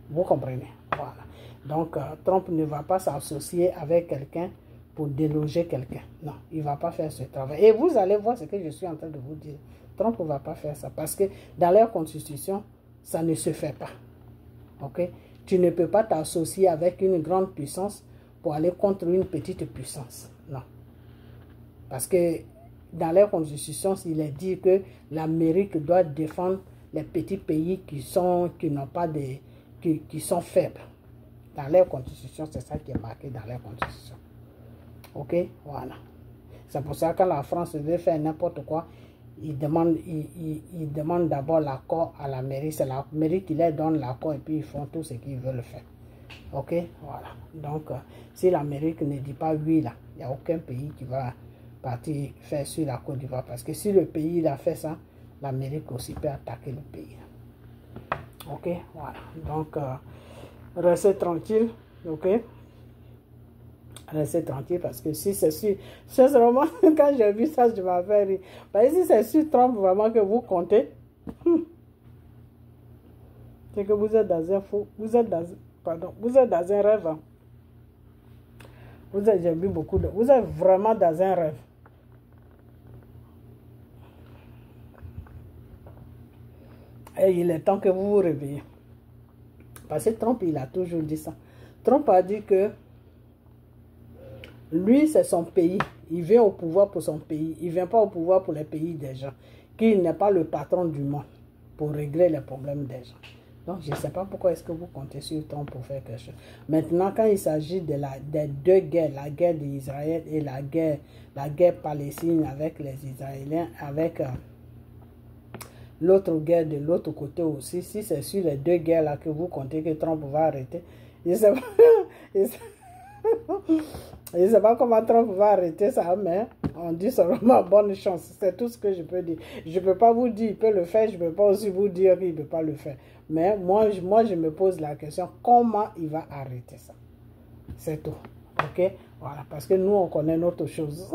Speaker 1: Vous comprenez? Voilà. Donc, Trump ne va pas s'associer avec quelqu'un pour déloger quelqu'un. Non, il ne va pas faire ce travail. Et vous allez voir ce que je suis en train de vous dire. Trump ne va pas faire ça parce que dans leur constitution, ça ne se fait pas. Ok? Tu ne peux pas t'associer avec une grande puissance pour aller contre une petite puissance. Non. Parce que dans leur constitution, il est dit que l'Amérique doit défendre les petits pays qui sont faibles. Dans leur constitution, c'est ça qui est marqué dans leur constitution. Ok? Voilà. C'est pour ça que quand la France veut faire n'importe quoi, il demande d'abord l'accord à l'Amérique. C'est l'Amérique qui leur donne l'accord et puis ils font tout ce qu'ils veulent faire. Ok? Voilà. Donc, si l'Amérique ne dit pas oui, là, il n'y a aucun pays qui va partir faire sur la Côte d'Ivoire. Parce que si le pays il a fait ça, l'Amérique aussi peut attaquer le pays. Ok? Voilà. Donc, restez tranquille. Ok? Restez tranquille parce que si c'est sûr, c'est vraiment, quand j'ai vu ça, je m'avais ri. Parce que si c'est sur Trump vraiment que vous comptez, c'est que vous êtes dans un faux, vous êtes dans un rêve. Hein. J'ai vu beaucoup de, vous êtes vraiment dans un rêve. Et il est temps que vous vous réveillez. Parce que Trump, il a toujours dit ça. Trump a dit que lui, c'est son pays. Il vient au pouvoir pour son pays. Il ne vient pas au pouvoir pour les pays des gens. Qu'il n'est pas le patron du monde pour régler les problèmes des gens. Donc, je ne sais pas pourquoi est-ce que vous comptez sur Trump pour faire quelque chose. Maintenant, quand il s'agit des deux guerres, la guerre d'Israël et la guerre palestinienne avec les Israéliens, avec l'autre guerre de l'autre côté aussi, si c'est sur les deux guerres-là que vous comptez que Trump va arrêter, je ne sais pas. Je ne sais pas comment Trump va arrêter ça, mais on dit seulement bonne chance. C'est tout ce que je peux dire. Je ne peux pas vous dire qu'il peut le faire, je ne peux pas aussi vous dire qu'il ne peut pas le faire. Mais moi, je me pose la question, comment il va arrêter ça? C'est tout. Ok? Voilà, parce que nous, on connaît notre chose.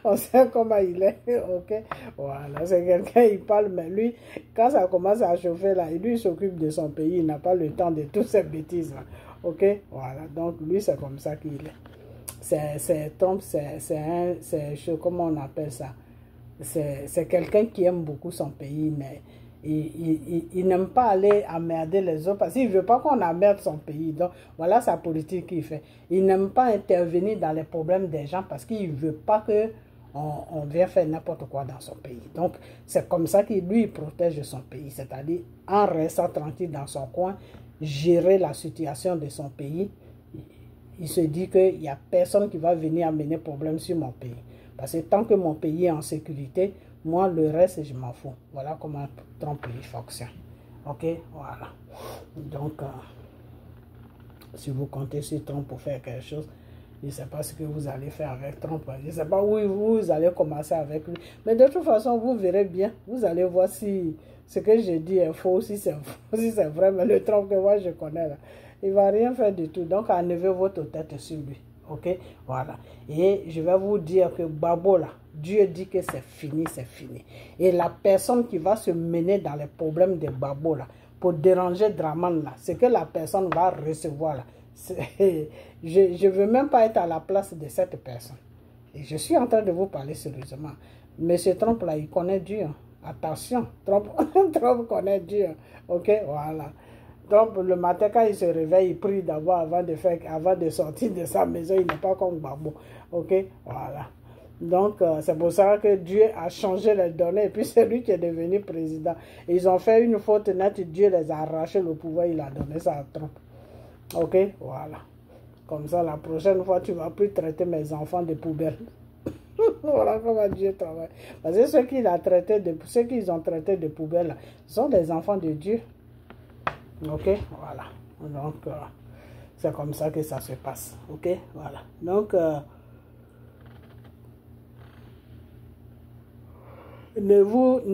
Speaker 1: On sait comment il est. Ok? Voilà, c'est quelqu'un, il parle, mais lui, quand ça commence à chauffer, là, lui, il s'occupe de son pays, il n'a pas le temps de toutes ces bêtises-là. Ok? Voilà, donc lui, c'est comme ça qu'il est. C'est Trump, comment on appelle ça? C'est quelqu'un qui aime beaucoup son pays, mais il n'aime pas aller emmerder les autres parce qu'il ne veut pas qu'on emmerde son pays. Donc, voilà sa politique qu'il fait. Il n'aime pas intervenir dans les problèmes des gens parce qu'il ne veut pas qu'on vienne faire n'importe quoi dans son pays. Donc, c'est comme ça qu'il lui protège son pays, c'est-à-dire en restant tranquille dans son coin, gérer la situation de son pays. Il se dit qu'il n'y a personne qui va venir amener problème sur mon pays. Parce que tant que mon pays est en sécurité, moi, le reste, je m'en fous. Voilà comment Trump fonctionne. Ok? Voilà. Donc, si vous comptez sur Trump pour faire quelque chose, je ne sais pas ce que vous allez faire avec Trump. Je ne sais pas où vous allez commencer avec lui. Mais de toute façon, vous verrez bien. Vous allez voir si ce que je dis est faux, si c'est vrai. Mais le Trump que moi, je connais, là, il ne va rien faire du tout. Donc, enlevez votre tête sur lui. Ok? Voilà. Et je vais vous dire que Babo, là, Dieu dit que c'est fini, c'est fini. Et la personne qui va se mener dans les problèmes de Babo, là, pour déranger Dramane, là, c'est que la personne va recevoir, là. Je ne veux même pas être à la place de cette personne. Et je suis en train de vous parler sérieusement. Monsieur Trump, là, il connaît Dieu. Attention, Trump connaît Dieu. Ok, voilà. Donc, le matin, quand il se réveille, il prie d'abord avant de sortir de sa maison. Il n'est pas comme Gbagbo. Ok, voilà. Donc, c'est pour ça que Dieu a changé les données. Et puis, c'est lui qui est devenu président. Ils ont fait une faute nette. Dieu les a arraché le pouvoir. Il a donné ça à Trump. Ok, voilà. Comme ça, la prochaine fois, tu ne vas plus traiter mes enfants de poubelle. Voilà comment Dieu travaille. Parce que ceux qu'ils ont traités de poubelle, sont des enfants de Dieu. Ok, voilà. Donc, c'est comme ça que ça se passe. Ok, voilà. Donc, ne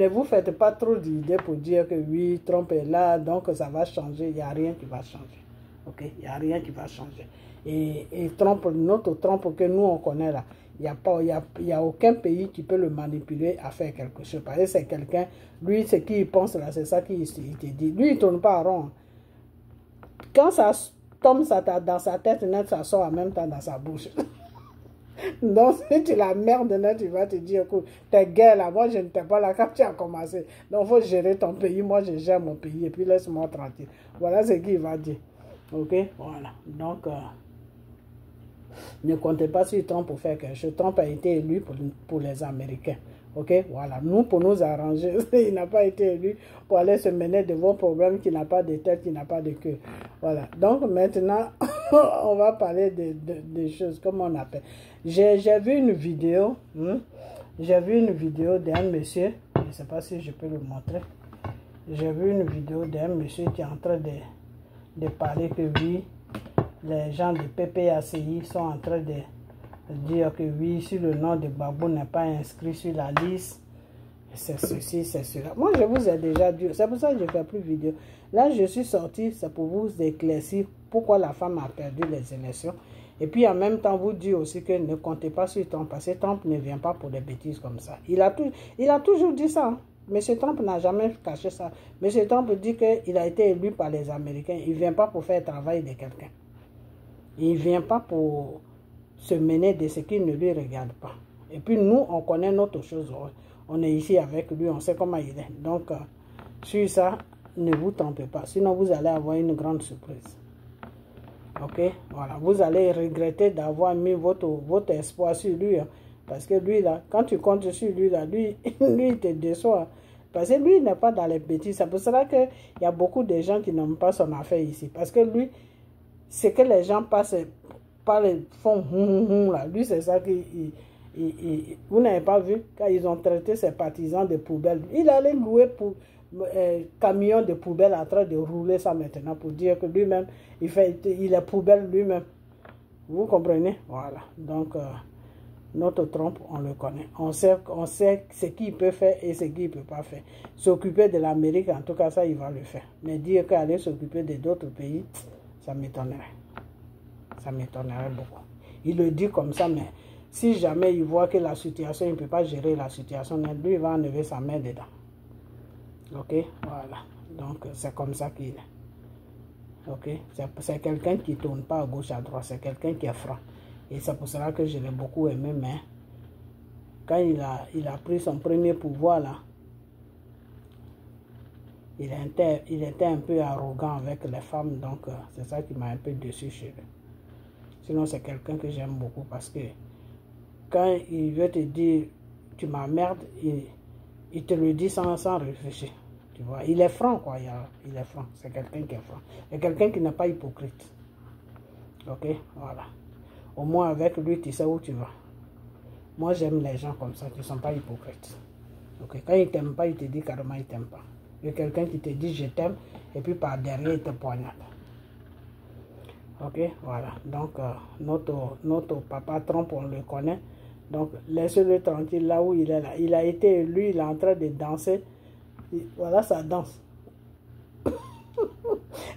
Speaker 1: vous faites pas trop d'idées pour dire que oui, Trump est là, donc ça va changer. Il n'y a rien qui va changer. Ok, il n'y a rien qui va changer. Et Trump, notre Trump que nous on connaît là, il n'y a aucun pays qui peut le manipuler à faire quelque chose. Parce que c'est quelqu'un, lui, ce qu'il pense là, c'est ça qu'il te dit. Lui, il ne tourne pas rond. Quand ça tombe dans sa tête, net, ça sort en même temps dans sa bouche. Donc, si tu la merde, net, tu vas te dire, écoute, t'es guerre là, moi je n'étais pas là quand tu as commencé. Donc, il faut gérer ton pays, moi je gère mon pays, et puis laisse-moi tranquille. Voilà ce qu'il va dire. Ok, voilà. Donc, ne comptez pas sur Trump pour faire quelque chose. Trump a été élu pour les Américains. Ok, voilà. Nous, pour nous arranger, il n'a pas été élu pour aller se mener de vos problèmes qui n'a pas de tête, qui n'a pas de queue. Voilà. Donc, maintenant, on va parler de choses, comme on appelle. J'ai vu une vidéo. J'ai vu une vidéo d'un monsieur. Je ne sais pas si je peux le montrer. J'ai vu une vidéo d'un monsieur qui est en train de parler que oui, les gens de PPACI sont en train de dire que oui, si le nom de Gbagbo n'est pas inscrit sur la liste, c'est ceci, c'est cela. Moi, je vous ai déjà dit, c'est pour ça que je ne fais plus de vidéo. Là, je suis sorti, c'est pour vous éclaircir pourquoi la femme a perdu les élections. Et puis, en même temps, vous dire aussi que ne comptez pas sur Trump, parce que Trump ne vient pas pour des bêtises comme ça. Il a toujours dit ça. Hein. M. Trump n'a jamais caché ça. M. Trump dit qu'il a été élu par les Américains. Il ne vient pas pour faire le travail de quelqu'un. Il ne vient pas pour se mener de ce qui ne lui regarde pas. Et puis nous, on connaît notre chose. On est ici avec lui, on sait comment il est. Donc, sur ça, ne vous trompez pas. Sinon, vous allez avoir une grande surprise. Ok? Voilà. Vous allez regretter d'avoir mis votre espoir sur lui. Hein. Parce que lui, là, quand tu comptes sur lui, là, lui il te déçoit. Parce que lui, il n'est pas dans les bêtises. C'est pour cela qu'il y a beaucoup de gens qui n'aiment pas son affaire ici. Parce que lui, c'est que les gens font là. Lui, c'est ça qu'il... Vous n'avez pas vu quand ils ont traité ses partisans de poubelles. Il allait louer pour camion de poubelles en train de rouler ça maintenant pour dire que lui-même, il est poubelle lui-même. Vous comprenez? Voilà. Donc, notre Trump, on le connaît. On sait ce qu'il peut faire et ce qu'il ne peut pas faire. S'occuper de l'Amérique, en tout cas, ça, il va le faire. Mais dire qu'aller s'occuper d'autres pays, ça m'étonnerait. Ça m'étonnerait beaucoup. Il le dit comme ça, mais si jamais il voit que la situation, il ne peut pas gérer la situation, lui, il va enlever sa main dedans. Ok, voilà. Donc, c'est comme ça qu'il est. Ok, c'est quelqu'un qui ne tourne pas à gauche, à droite. C'est quelqu'un qui est franc. Et c'est pour cela que je l'ai beaucoup aimé, mais quand il a pris son premier pouvoir, là, il était un peu arrogant avec les femmes, donc c'est ça qui m'a un peu déçu chez lui. Sinon, c'est quelqu'un que j'aime beaucoup parce que quand il veut te dire tu m'emmerdes, il te le dit sans réfléchir. Tu vois, il est franc, quoi. Il est franc. C'est quelqu'un qui est franc. C'est quelqu'un qui n'est pas hypocrite. Ok, voilà. Au moins avec lui, tu sais où tu vas. Moi, j'aime les gens comme ça qui ne sont pas hypocrites. Ok, quand il ne t'aime pas, il te dit carrément il ne t'aime pas. Il y a quelqu'un qui te dit je t'aime et puis par derrière, il te poignarde. Ok, voilà. Donc, notre papa Trump, on le connaît. Donc, laissez-le tranquille là où il est là. Il a été élu, il est en train de danser. Voilà sa danse.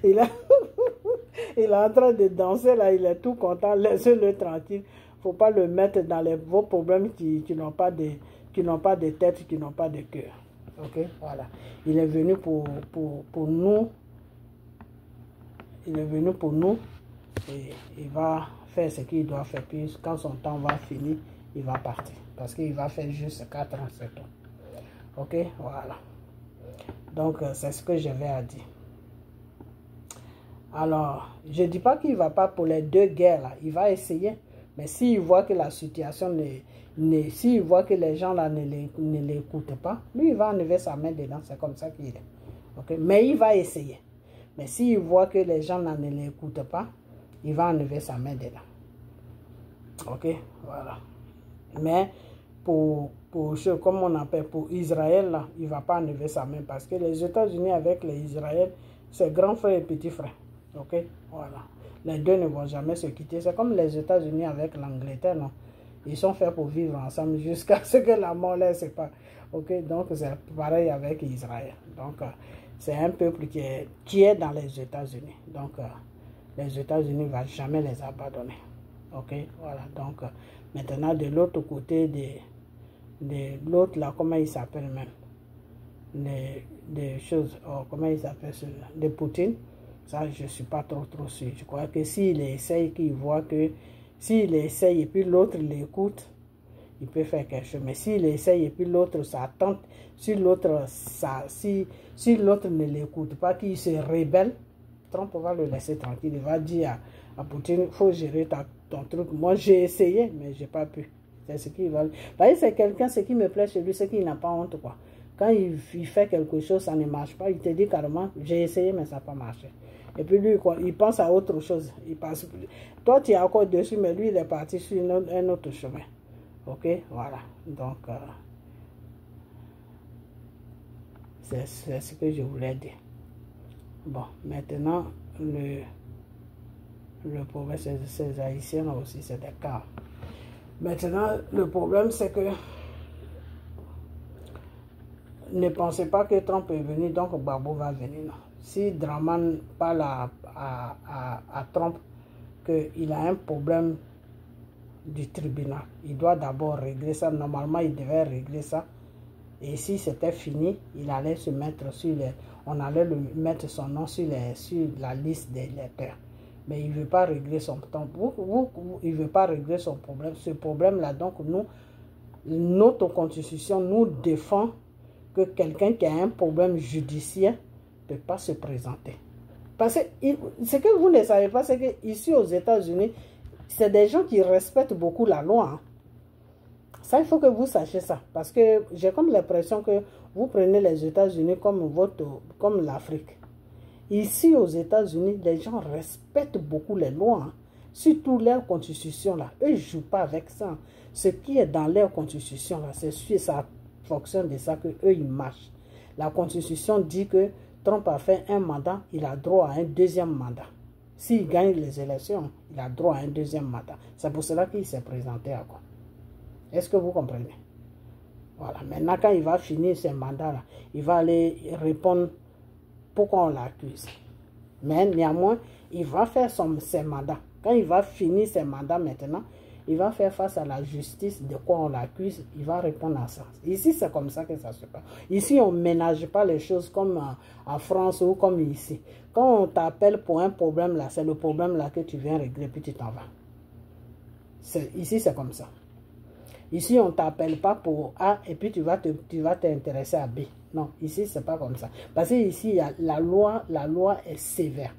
Speaker 1: il est en train de danser là, il est tout content. Laissez-le tranquille. Il ne faut pas le mettre dans vos problèmes qui n'ont pas de tête, qui n'ont pas de cœur. Ok, voilà. Il est venu pour nous. Il est venu pour nous. Et il va faire ce qu'il doit faire. Puis quand son temps va finir, il va partir. parce qu'il va faire juste 4 ans, c'est tout. Ok, voilà. Donc, c'est ce que j'avais à dire. Alors, je ne dis pas qu'il ne va pas pour les deux guerres, là. Il va essayer. Mais s'il voit que la situation s'il voit que les gens là ne l'écoutent pas, lui, il va enlever sa main dedans. C'est comme ça qu'il est. Okay? Mais il va essayer. Mais s'il voit que les gens là ne l'écoutent pas, il va enlever sa main dedans. Ok, voilà. Mais comme on appelle, pour Israël, là, il ne va pas enlever sa main parce que les États-Unis avec les Israël, c'est grand frère et petit frère. Ok, voilà. Les deux ne vont jamais se quitter. C'est comme les États-Unis avec l'Angleterre, non? Ils sont faits pour vivre ensemble jusqu'à ce que la mort les sépare. Ok, donc c'est pareil avec Israël. Donc, c'est un peuple qui est dans les États-Unis. Donc, les États-Unis ne vont jamais les abandonner. Ok, voilà. Donc, maintenant, de l'autre côté, de l'autre, là, comment il s'appelle même? Des choses, comment il s'appelle celui-là? De Poutine. Ça, je ne suis pas trop sûr. Je crois que s'il essaye, qu'il voit que s'il essaye et puis l'autre l'écoute, il peut faire quelque chose. Mais s'il essaye et puis l'autre s'attend, si l'autre ne l'écoute pas, qu'il se rébelle, Trump va le laisser tranquille. Il va dire à Poutine, il faut gérer ton truc. Moi, j'ai essayé, mais je n'ai pas pu. C'est ce qu'il va... C'est quelqu'un, ce qui me plaît chez lui, c'est qu'il n'a pas honte, quoi. Quand il fait quelque chose, ça ne marche pas. Il te dit carrément, j'ai essayé, mais ça n'a pas marché. Et puis lui, quoi, il pense à autre chose. Il passe... Toi, tu es encore dessus, mais lui, il est parti sur un autre chemin. Ok, voilà. Donc, c'est ce que je voulais dire. Bon, maintenant, le problème, ces Haïtiens aussi, c'est des cas. Maintenant, le problème, c'est que ne pensez pas que Trump est venu, donc Gbagbo va venir. Non. Si Draman parle à Trump qu'il a un problème du tribunal, il doit d'abord régler ça. Normalement, il devait régler ça. Et si c'était fini, il allait se mettre sur les... On allait mettre son nom sur la liste des électeurs. Mais il ne veut pas régler son temps. Il ne veut pas régler son problème. Ce problème-là, donc, notre constitution nous défend que quelqu'un qui a un problème judiciaire ne peut pas se présenter. Parce que ce que vous ne savez pas, c'est qu'ici aux États-Unis, c'est des gens qui respectent beaucoup la loi. Hein. Ça, il faut que vous sachiez ça. Parce que j'ai comme l'impression que vous prenez les États-Unis comme l'Afrique. Ici aux États-Unis, les gens respectent beaucoup les lois. Hein. Surtout leur constitution, là. Eux ne jouent pas avec ça. Ce qui est dans leur constitution, là, c'est sûr, ça fonctionne de ça que eux ils marchent. La constitution dit que Trump a fait un mandat, il a droit à un deuxième mandat. S'il gagne les élections, il a droit à un deuxième mandat. C'est pour cela qu'il s'est présenté à quoi. Est-ce que vous comprenez? Voilà. Maintenant, quand il va finir ce mandat-là, il va aller répondre pourquoi on l'accuse. Mais néanmoins, il va faire ses mandats. Quand il va finir ses mandats maintenant, il va faire face à la justice de quoi on l'accuse, il va répondre à ça. Ici, c'est comme ça que ça se passe. Ici, on ne ménage pas les choses comme en France ou comme ici. Quand on t'appelle pour un problème là, c'est le problème là que tu viens régler, puis tu t'en vas. Ici, c'est comme ça. Ici, on ne t'appelle pas pour A et puis tu vas t'intéresser à B. Non, ici, ce n'est pas comme ça. Parce que ici, la loi est sévère.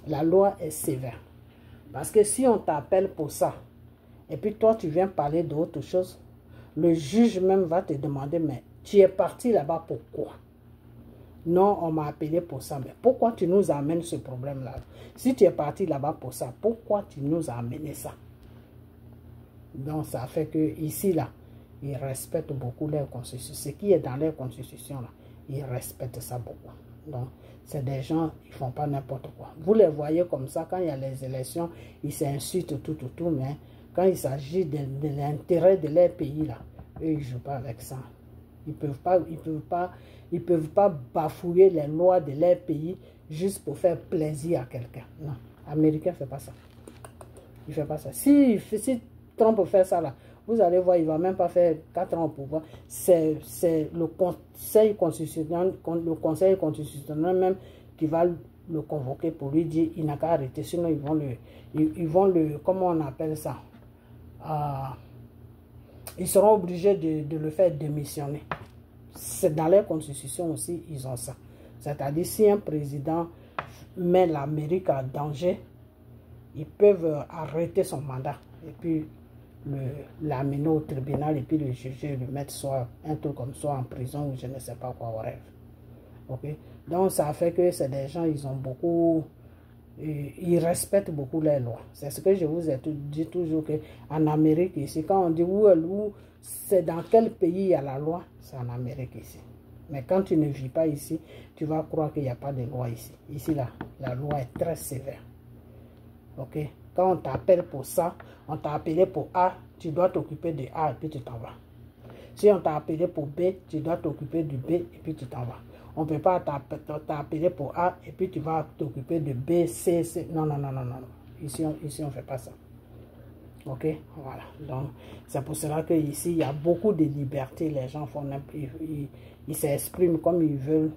Speaker 1: La loi est sévère. Parce que si on t'appelle pour ça, et puis toi tu viens parler d'autre chose, le juge même va te demander, mais tu es parti là-bas pourquoi? Non, on m'a appelé pour ça, mais pourquoi tu nous amènes ce problème-là? Si tu es parti là-bas pour ça, pourquoi tu nous as amené ça? Donc ça fait que ici, là, ils respectent beaucoup leur constitution. Ce qui est dans leur constitution, là, ils respectent ça beaucoup. Donc, c'est des gens, ils ne font pas n'importe quoi. Vous les voyez comme ça, quand il y a les élections, ils s'insultent tout, mais quand il s'agit de l'intérêt de leur pays, là, eux, ils ne jouent pas avec ça. Ils ne peuvent pas bafouiller les lois de leur pays juste pour faire plaisir à quelqu'un. Non, l'Américain ne fait pas ça. Il ne fait pas ça. Si Trump fait ça, là, vous allez voir, il ne va même pas faire 4 ans au pouvoir. C'est le Conseil constitutionnel même qui va le convoquer pour lui dire il n'a qu'à arrêter. Sinon, ils vont le comment on appelle ça? ils seront obligés de le faire démissionner. C'est dans leur constitution aussi, ils ont ça. C'est-à-dire, si un président met l'Amérique en danger, ils peuvent arrêter son mandat et puis l'amener au tribunal et puis le juger, le mettre soit un truc comme ça en prison ou je ne sais pas quoi au rêve. Ok? Donc ça fait que c'est des gens, ils ont beaucoup, ils respectent beaucoup les lois. C'est ce que je vous ai dit toujours qu'en Amérique ici, quand on dit où c'est dans quel pays il y a la loi, c'est en Amérique ici. Mais quand tu ne vis pas ici, tu vas croire qu'il n'y a pas de loi ici. Ici, la loi est très sévère. Ok? Quand on t'appelle pour ça, on t'a appelé pour A, tu dois t'occuper de A et puis tu t'en vas. Si on t'a appelé pour B, tu dois t'occuper du B et puis tu t'en vas. On ne peut pas t'appeler pour A et puis tu vas t'occuper de B, C, C. Non, non, non, non, non. Ici, on ne fait pas ça. Ok? Voilà. Donc, c'est pour cela qu'ici, il y a beaucoup de liberté. Les gens font ils s'expriment comme ils veulent.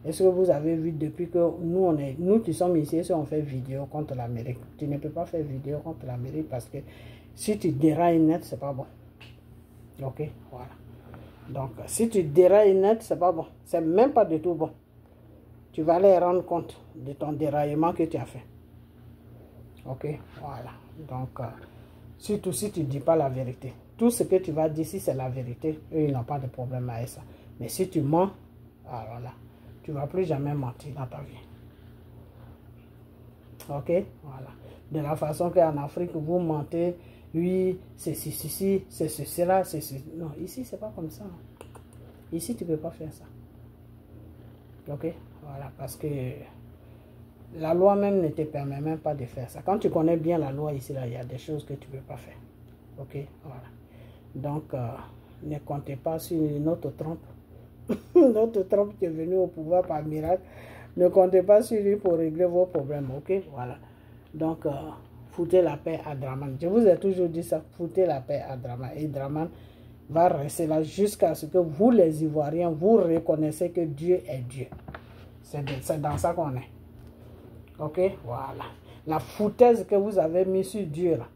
Speaker 1: Est-ce que vous avez vu depuis que nous qui sommes ici, si on fait vidéo contre l'Amérique, tu ne peux pas faire vidéo contre l'Amérique parce que si tu dérailles net, c'est pas bon. Ok? Voilà. Donc, si tu dérailles net, c'est pas bon. C'est même pas du tout bon. Tu vas aller rendre compte de ton déraillement que tu as fait. Ok? Voilà. Donc, surtout si tu ne dis pas la vérité. Tout ce que tu vas dire, si c'est la vérité, eux, ils n'ont pas de problème avec ça. Mais si tu mens, alors là, tu ne vas plus jamais mentir dans ta vie. Ok? Voilà. De la façon qu'en Afrique, vous mentez, oui, c'est ceci, c'est cela, c'est ceci. Non, ici, c'est pas comme ça. Ici, tu ne peux pas faire ça. Ok? Voilà, parce que la loi même ne te permet même pas de faire ça. Quand tu connais bien la loi ici, là, il y a des choses que tu ne peux pas faire. Ok? Voilà. Donc, ne comptez pas sur notre Trump. Notre Trump qui est venu au pouvoir par miracle. Ne comptez pas sur lui pour régler vos problèmes. Ok? Voilà. Donc, foutez la paix à Draman. Je vous ai toujours dit ça. Foutez la paix à Draman. Et Draman va rester là jusqu'à ce que vous, les Ivoiriens, vous reconnaissez que Dieu est Dieu. C'est dans ça qu'on est. Ok? Voilà. La foutaise que vous avez mise sur Dieu, là,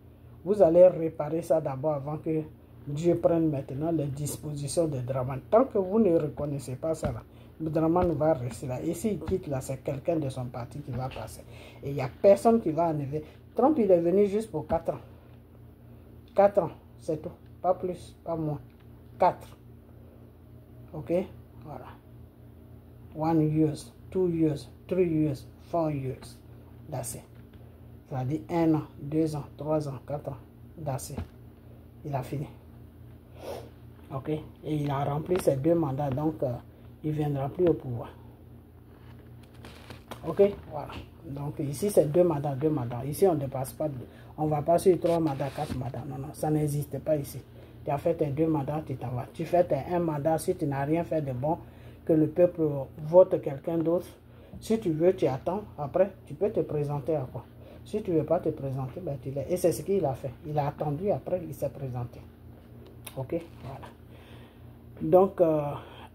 Speaker 1: vous allez réparer ça d'abord avant que Dieu prenne maintenant les dispositions de Draman. Tant que vous ne reconnaissez pas ça, là, Draman va rester là. Et s'il quitte là, c'est quelqu'un de son parti qui va passer. Et il n'y a personne qui va enlever. Trump, il est venu juste pour 4 ans. 4 ans, c'est tout. Pas plus, pas moins. 4. Ok? Voilà. 1 year, 2 years, 3 years, 4 years. That's it. Ça dit 1 an, 2 ans, 3 ans, 4 ans. That's it. Il a fini. Ok? Et il a rempli ses 2 mandats, donc il ne viendra plus au pouvoir. Ok? Voilà. Donc ici, c'est 2 mandats, 2 mandats. Ici, on ne dépasse pas. On ne va pas sur 3 mandats, 4 mandats. Non, non, ça n'existe pas ici. Tu as fait tes 2 mandats, tu t'en vas. Tu fais tes 1 mandat, si tu n'as rien fait de bon, que le peuple vote quelqu'un d'autre. Si tu veux, tu attends. Après, tu peux te présenter à quoi? Si tu ne veux pas te présenter, ben tu l'es. Et c'est ce qu'il a fait. Il a attendu, après, il s'est présenté. Ok? Voilà. Donc,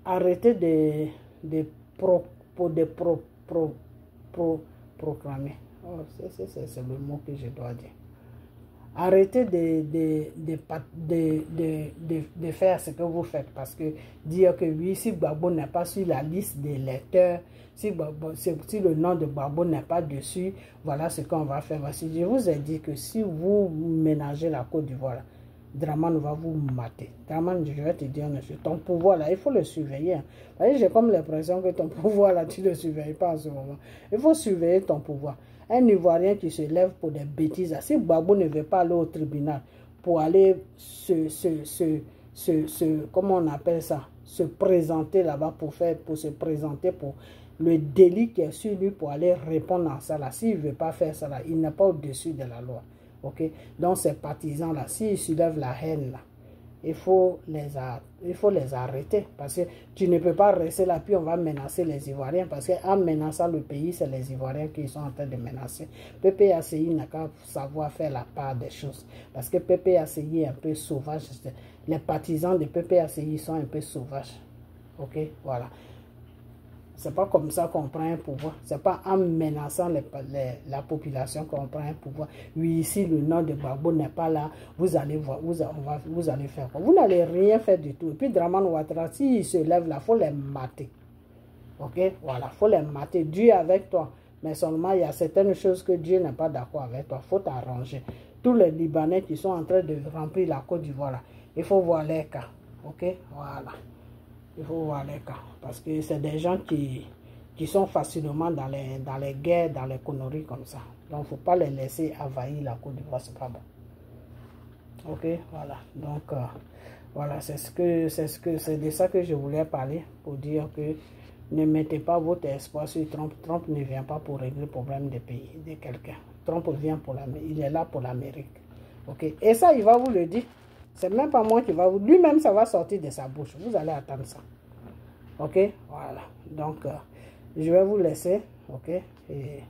Speaker 1: arrêtez de proclamer. Oh, c'est le mot que je dois dire. Arrêtez de faire ce que vous faites. Parce que dire que oui, si Gbagbo n'est pas sur la liste des lecteurs, si le nom de Gbagbo n'est pas dessus, voilà ce qu'on va faire. Voici, je vous ai dit que si vous ménagez la Côte d'Ivoire, Draman va vous mater. Draman, je vais te dire, ton pouvoir là, il faut le surveiller. J'ai comme l'impression que ton pouvoir là, tu ne le surveilles pas en ce moment. Il faut surveiller ton pouvoir. Un Ivoirien qui se lève pour des bêtises, si Gbagbo ne veut pas aller au tribunal pour aller comment on appelle ça, se présenter là-bas pour se présenter pour le délit qui est sur lui pour aller répondre à ça là. S'il ne veut pas faire ça là, il n'est pas au-dessus de la loi. Ok? Donc ces partisans là, s'ils soulèvent la haine là, il faut les arrêter. Parce que tu ne peux pas rester là, puis on va menacer les Ivoiriens. Parce qu'en menaçant le pays, c'est les Ivoiriens qui sont en train de menacer. PPACI n'a qu'à savoir faire la part des choses. Parce que PPACI est un peu sauvage. Les partisans de PPACI sont un peu sauvages. Ok? Voilà. C'est pas comme ça qu'on prend un pouvoir. C'est pas en menaçant la population qu'on prend un pouvoir. Oui, ici, le nom de Gbagbo n'est pas là. Vous allez voir, vous allez faire quoi? Vous n'allez rien faire du tout. Et puis, Dramane Ouattara, s'il se lève là, il faut les mater. Ok? Voilà, il faut les mater. Dieu est avec toi. Mais seulement, il y a certaines choses que Dieu n'est pas d'accord avec toi. Il faut t'arranger. Tous les Libanais qui sont en train de remplir la Côte d'Ivoire là, il faut voir les cas. Ok? Voilà. Il faut voir les cas. Parce que c'est des gens qui sont facilement dans les guerres, dans les conneries comme ça. Donc, il ne faut pas les laisser envahir la Côte d'Ivoire. C'est pas bon. Ok? Voilà. Donc, voilà. C'est de ça que je voulais parler. Pour dire que ne mettez pas votre espoir sur Trump. Trump ne vient pas pour régler le problème des pays, de quelqu'un. Trump vient pour l'Amérique. Il est là pour l'Amérique. Ok? Et ça, il va vous le dire. C'est même pas moi qui va vous... Lui-même, ça va sortir de sa bouche. Vous allez attendre ça. Ok? Voilà. Donc, je vais vous laisser. Ok? Et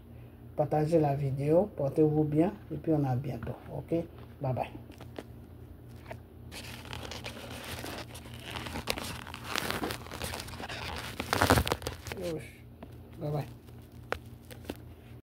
Speaker 1: partagez la vidéo. Portez-vous bien. Et puis, on a bientôt. Ok? Bye bye. Bye bye.